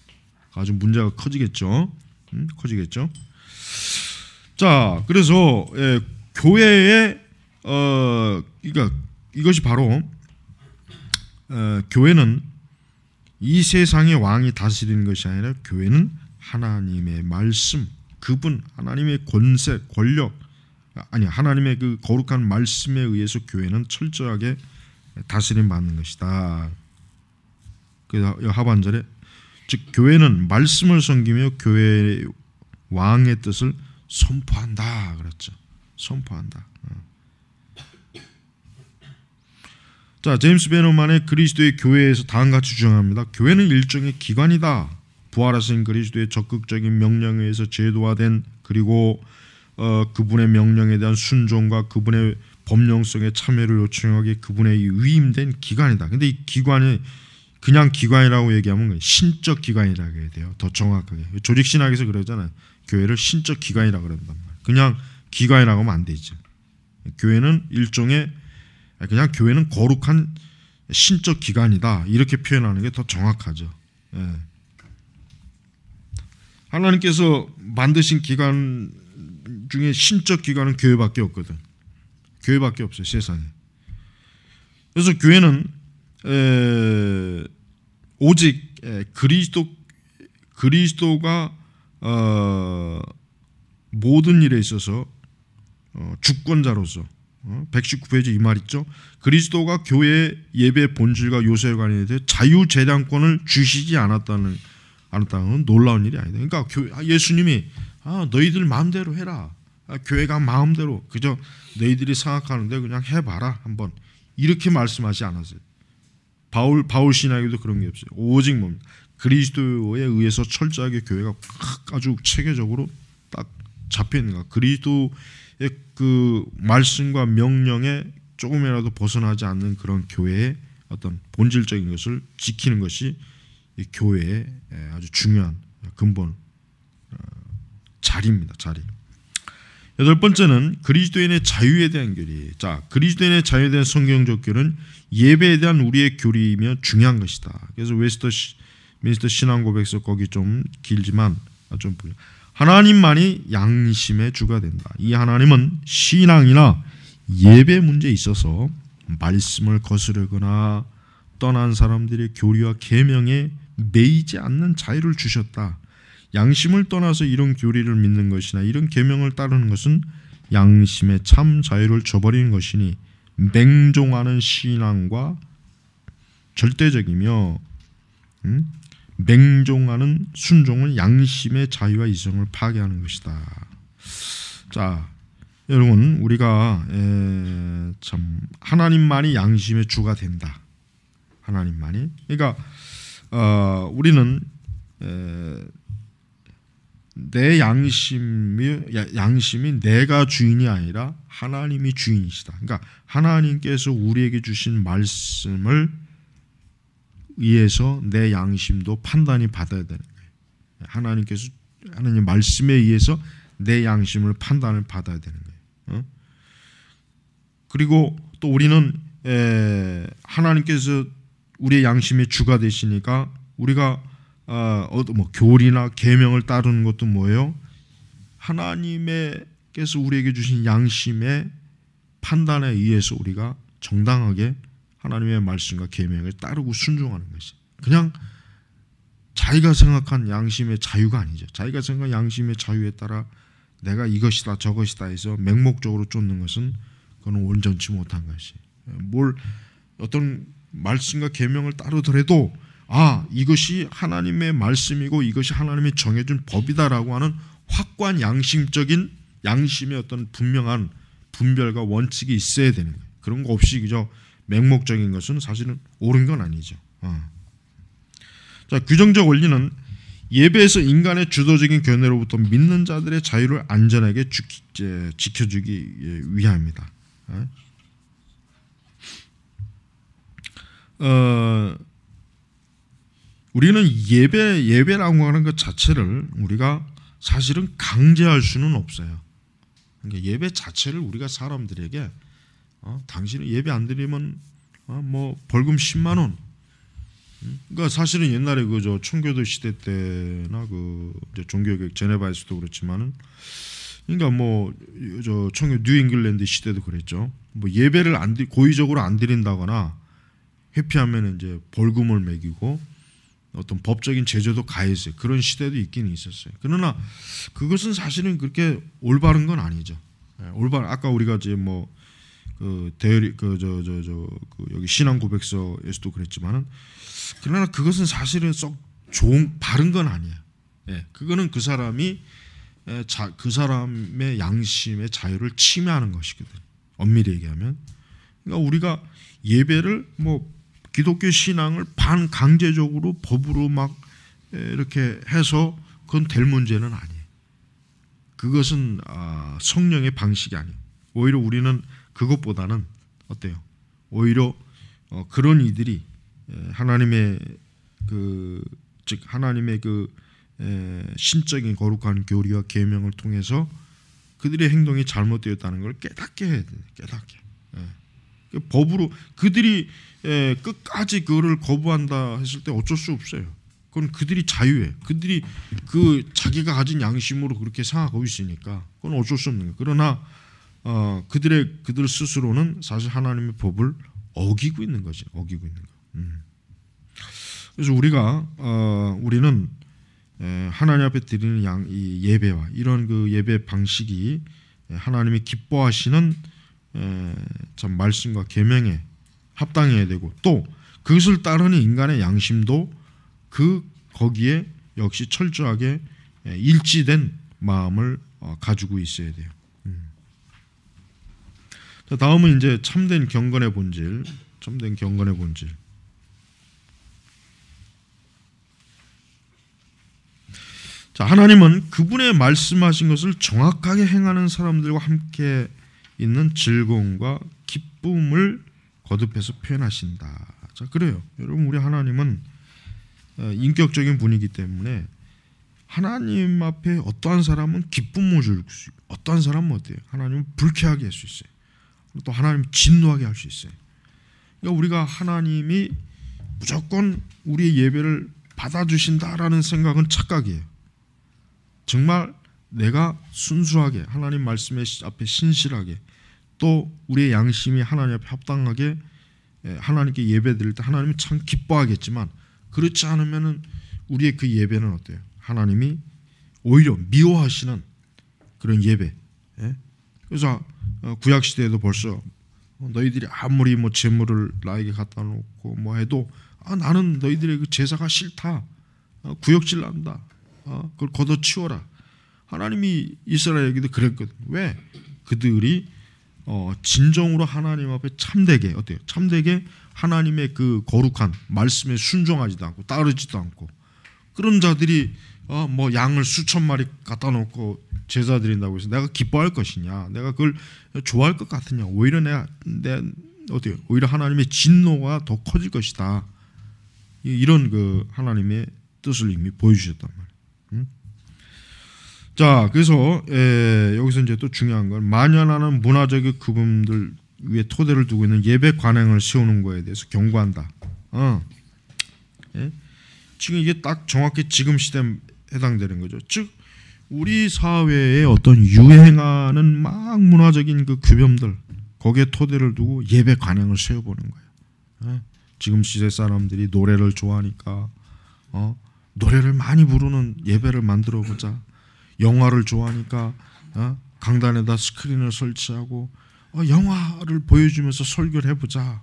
아주 문제가 커지겠죠. 커지겠죠. 자, 그래서 교회의 그러니까 이것이 바로 교회는 이 세상의 왕이 다스리는 것이 아니라 교회는 하나님의 말씀, 그분 하나님의 권세, 권력, 하나님의 그 거룩한 말씀에 의해서 교회는 철저하게 다스림 받는 것이다. 그래서 하반절에 즉 교회는 말씀을 섬기며 교회의 왕의 뜻을 선포한다 그랬죠. 선포한다. 자, 제임스 베너만의 그리스도의 교회에서 다음과 같이 주장합니다. 교회는 일종의 기관이다. 부활하신 그리스도의 적극적인 명령에 의해서 제도화된, 그리고 그분의 명령에 대한 순종과 그분의 법령성에 참여를 요청하기에 그분의 위임된 기관이다. 근데 이 기관이 그냥 기관이라고 얘기하면 신적 기관이라고 해야 돼요. 더 정확하게. 조직신학에서 그러잖아요. 교회를 신적 기관이라고 그런단 말이에요. 그냥 기관이라고 하면 안 되죠. 교회는 일종의, 그냥 교회는 거룩한 신적 기관이다. 이렇게 표현하는 게 더 정확하죠. 예. 하나님께서 만드신 기관 중에 신적 기관은 교회밖에 없거든. 교회밖에 없어요, 세상에. 그래서 교회는 오직 그리스도가 모든 일에 있어서 주권자로서 119페이지 이 말 있죠. 그리스도가 교회의 예배 본질과 요소에 관해 자유재량권을 주시지 않았다는 건 놀라운 일이 아니다. 그러니까 예수님이 너희들 마음대로 해라. 교회가 마음대로 그저 너희들이 생각하는데 그냥 해봐라 한번, 이렇게 말씀하지 않았어요. 바울 신학에도 그런 게 없어요. 오직 뭡니까? 그리스도에 의해서 철저하게 교회가 아주 체계적으로 딱 잡혀 있는 거. 그리스도의 그 말씀과 명령에 조금이라도 벗어나지 않는 그런 교회의 어떤 본질적인 것을 지키는 것이 이 교회의 아주 중요한 근본 자리입니다. 자리. 여덟 번째는 그리스도인의 자유에 대한 교리. 자, 그리스도인의 자유에 대한 성경적 교리는 예배에 대한 우리의 교리이며 중요한 것이다. 그래서 웨스트민스터 신앙고백서 거기 좀 길지만 좀 보세요. 하나님만이 양심의 주가 된다. 이 하나님은 신앙이나 예배 문제에 있어서 말씀을 거스르거나 떠난 사람들의 교리와 계명에 매이지 않는 자유를 주셨다. 양심을 떠나서 이런 교리를 믿는 것이나 이런 계명을 따르는 것은 양심의 참 자유를 저버리는 것이니 맹종하는 신앙과 절대적이며 맹종하는 순종은 양심의 자유와 이성을 파괴하는 것이다. 자, 여러분, 우리가 참 하나님만이 양심의 주가 된다. 하나님만이. 그러니까 우리는 내 양심이 내가 주인이 아니라 하나님이 주인이시다. 그러니까 하나님께서 우리에게 주신 말씀을 의해서 내 양심도 판단이 받아야 되는 거예요. 하나님 말씀에 의해서 내 양심을 판단을 받아야 되는 거예요. 그리고 또 우리는 하나님께서 우리의 양심의 주가 되시니까 우리가 교리나 계명을 따르는 것도 뭐예요? 하나님께서 우리에게 주신 양심의 판단에 의해서 우리가 정당하게 하나님의 말씀과 계명을 따르고 순종하는 것이, 그냥 자기가 생각한 양심의 자유가 아니죠. 자기가 생각한 양심의 자유에 따라 내가 이것이다 저것이다 해서 맹목적으로 쫓는 것은 그건 온전치 못한 것이. 어떤 말씀과 계명을 따르더라도 이것이 하나님의 말씀이고 이것이 하나님이 정해준 법이다라고 하는 확고한 양심적인 양심의 어떤 분명한 분별과 원칙이 있어야 되는 거예요. 그런 거 없이 그저 맹목적인 것은 사실은 옳은 건 아니죠. 자, 규정적 원리는 예배에서 인간의 주도적인 견해로부터 믿는 자들의 자유를 안전하게 지켜주기 위함입니다. 우리는 예배라고 하는 것 자체를 우리가 사실은 강제할 수는 없어요. 그러니까 예배 자체를 우리가 사람들에게 당신은 예배 안 드리면 벌금 10만 원. 그러니까 사실은 옛날에 청교도 시대 때나 이제 종교개혁 제네바에서도 그렇지만은, 그러니까 청교 뉴잉글랜드 시대도 그랬죠. 예배를 고의적으로 안 드린다거나 회피하면 이제 벌금을 매기고 어떤 법적인 제재도 가했어요. 그런 시대도 있긴 있었어요. 그러나 그것은 사실은 그렇게 올바른 건 아니죠. 아까 우리가 이제 여기 신앙 고백서에서도 그랬지만은, 그러나 그것은 사실은 썩 바른 건 아니에요. 그거는 그 사람의 양심의 자유를 침해하는 것이거든. 엄밀히 얘기하면. 그러니까 우리가 예배를 뭐 기독교 신앙을 반강제적으로 법으로 막 이렇게 해서 그건 될 문제는 아니에요. 그것은 성령의 방식이 아니에요. 오히려 우리는 그것보다는 어때요? 오히려 그런 이들이 하나님의 즉 하나님의 신적인 거룩한 교리와 계명을 통해서 그들의 행동이 잘못되었다는 걸 깨닫게 해야 돼요. 깨닫게. 법으로 그들이 끝까지 그거를 거부한다 했을 때 어쩔 수 없어요. 그건 그들이 자유예요. 그들이 자기가 가진 양심으로 그렇게 생각하고 있으니까 그건 어쩔 수 없는 거예요. 그러나 그들 스스로는 사실 하나님의 법을 어기고 있는 거지. 어기고 있는 거. 그래서 우리는 하나님 앞에 드리는 이 예배와 이런 예배 방식이 하나님이 기뻐하시는 참 말씀과 계명에 합당해야 되고 또 그것을 따르는 인간의 양심도 거기에 역시 철저하게 일치된 마음을 가지고 있어야 돼요. 다음은 이제 참된 경건의 본질. 참된 경건의 본질. 자, 하나님은 그분의 말씀하신 것을 정확하게 행하는 사람들과 함께 있는 즐거움과 기쁨을 거듭해서 표현하신다. 자, 그래요. 여러분, 우리 하나님은 인격적인 분이기 때문에 하나님 앞에 어떠한 사람은 기쁨을 줄 수 있고 어떠한 사람은 어때요? 하나님은 불쾌하게 할 수 있어요. 또 하나님 진노하게 할 수 있어요. 그러니까 우리가 하나님이 무조건 우리의 예배를 받아주신다라는 생각은 착각이에요. 정말 내가 순수하게 하나님 말씀 앞에 신실하게 또 우리의 양심이 하나님 앞에 합당하게 하나님께 예배 드릴 때 하나님은 참 기뻐하겠지만 그렇지 않으면은 우리의 그 예배는 어때요? 하나님이 오히려 미워하시는 그런 예배. 그래서 구약 시대에도 벌써 너희들이 아무리 뭐 재물을 나에게 갖다 놓고 뭐 해도 나는 너희들의 그 제사가 싫다. 구역질 난다. 그걸 걷어치워라. 하나님이 이스라엘에게도 그랬거든. 왜? 그들이 진정으로 하나님 앞에 참되게 어때요? 참되게 하나님의 그 거룩한 말씀에 순종하지도 않고 따르지도 않고 그런 자들이 뭐 양을 수천 마리 갖다 놓고 제사 드린다고 해서 내가 기뻐할 것이냐? 내가 그걸 좋아할 것 같으냐? 오히려 어때요? 오히려 하나님의 진노가 더 커질 것이다. 이런 그 하나님의 뜻을 이미 보여주셨단 말이에요. 자, 그래서 여기서 이제 또 중요한 건 만연하는 문화적인 그분들 위에 토대를 두고 있는 예배 관행을 세우는 거에 대해서 경고한다. 지금 이게 딱 정확히 지금 시대에 해당되는 거죠. 즉 우리 사회에 어떤 유행하는 막 문화적인 그 규범들 거기에 토대를 두고 예배 관행을 세워보는 거예요. 지금 시대 사람들이 노래를 좋아하니까 노래를 많이 부르는 예배를 만들어 보자. 영화를 좋아하니까 강단에다 스크린을 설치하고 영화를 보여주면서 설교를 해보자.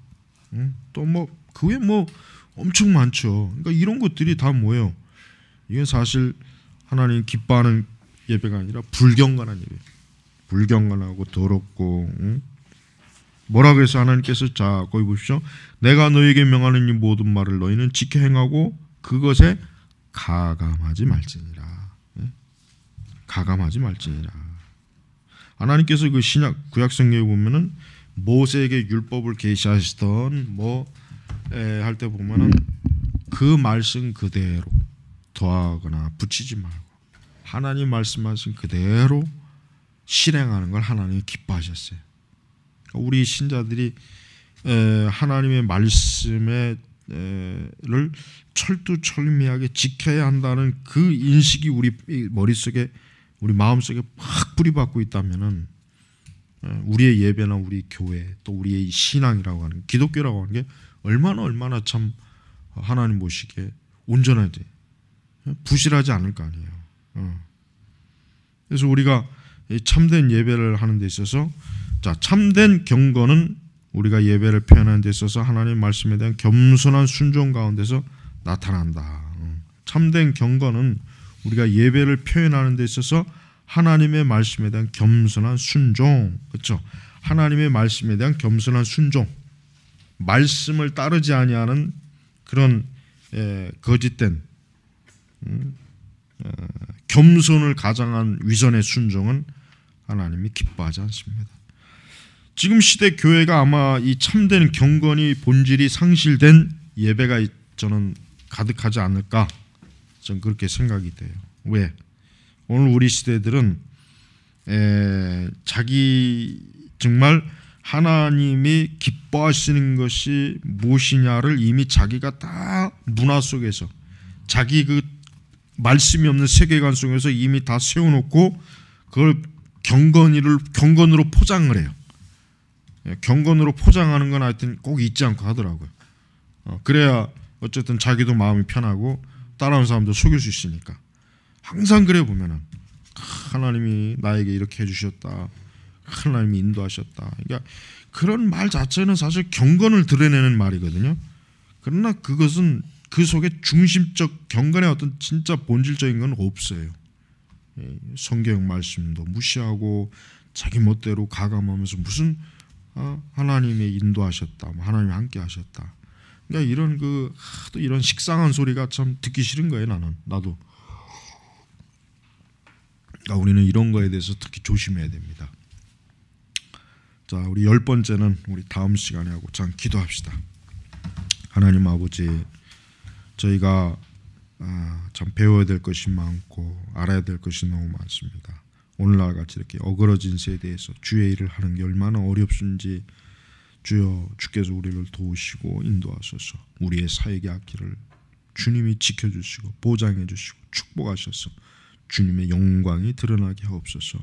또 뭐 그 외에 뭐 엄청 많죠. 그러니까 이런 것들이 다 뭐예요? 이게 사실 하나님 기뻐하는 예배가 아니라 불경건한 예배. 불경건하고 더럽고 뭐라고 해서 하나님께서 자 거기 보십시오. 내가 너에게 명하는 이 모든 말을 너희는 지켜 행하고 그것에 가감하지 말지니라. 가감하지 말지니라. 하나님께서 그 신약 구약 성경에 보면은 모세에게 율법을 계시하시던 할 때 보면은 그 말씀 그대로 더하거나 붙이지 말고 하나님 말씀하신 그대로 실행하는 걸 하나님이 기뻐하셨어요. 우리 신자들이 하나님의 말씀을 철두철미하게 지켜야 한다는 그 인식이 우리 머릿속에 우리 마음속에 막 뿌리박고 있다면은 우리의 예배나 우리 교회 또 우리의 신앙이라고 하는 기독교라고 하는 게 얼마나 참 하나님 보시기에 온전하지 부실하지 않을 거 아니에요. 그래서 우리가 참된 예배를 하는 데 있어서 자 참된 경건은 우리가 예배를 표현하는 데 있어서 하나님 말씀에 대한 겸손한 순종 가운데서 나타난다. 참된 경건은 우리가 예배를 표현하는 데 있어서 하나님의 말씀에 대한 겸손한 순종, 그렇죠? 하나님의 말씀에 대한 겸손한 순종, 말씀을 따르지 아니하는 그런 거짓된 겸손을 가장한 위선의 순종은 하나님이 기뻐하지 않습니다. 지금 시대 교회가 아마 이 참된 경건이 본질이 상실된 예배가 저는 가득하지 않을까, 저는 그렇게 생각이 돼요. 왜? 오늘 우리 시대들은 자기 정말 하나님이 기뻐하시는 것이 무엇이냐를 이미 자기가 다 문화 속에서, 자기 그 말씀이 없는 세계관 속에서 이미 다 세워놓고 그걸 경건으로 포장을 해요. 경건으로 포장하는 건 하여튼 꼭 잊지 않고 하더라고요. 그래야 어쨌든 자기도 마음이 편하고 따라오는 사람도 속일 수 있으니까. 항상 그래 보면은 하나님이 나에게 이렇게 해주셨다, 하나님이 인도하셨다. 그러니까 그런 말 자체는 사실 경건을 드러내는 말이거든요. 그러나 그것은 그 속에 중심적 경건의 어떤 진짜 본질적인 건 없어요. 성경 말씀도 무시하고 자기 멋대로 가감하면서 무슨 하나님이 인도하셨다, 하나님이 함께 하셨다. 그러니까 이런 또 이런 식상한 소리가 참 듣기 싫은 거예요. 나도. 그러니까 우리는 이런 거에 대해서 특히 조심해야 됩니다. 자, 우리 10번째는 우리 다음 시간에 하고 참 기도합시다. 하나님 아버지, 저희가 참 배워야 될 것이 많고 알아야 될 것이 너무 많습니다. 오늘날 같이 이렇게 어그러진 세대에서 주의 일을 하는 게 얼마나 어렵든지 주여, 주께서 우리를 도우시고 인도하셔서 우리의 사역의 앞길을 주님이 지켜주시고 보장해 주시고 축복하셔서 주님의 영광이 드러나게 하옵소서.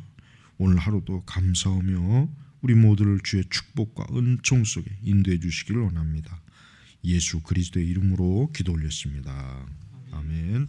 오늘 하루도 감사하며 우리 모두를 주의 축복과 은총 속에 인도해 주시기를 원합니다. 예수 그리스도의 이름으로 기도 올렸습니다. 아멘.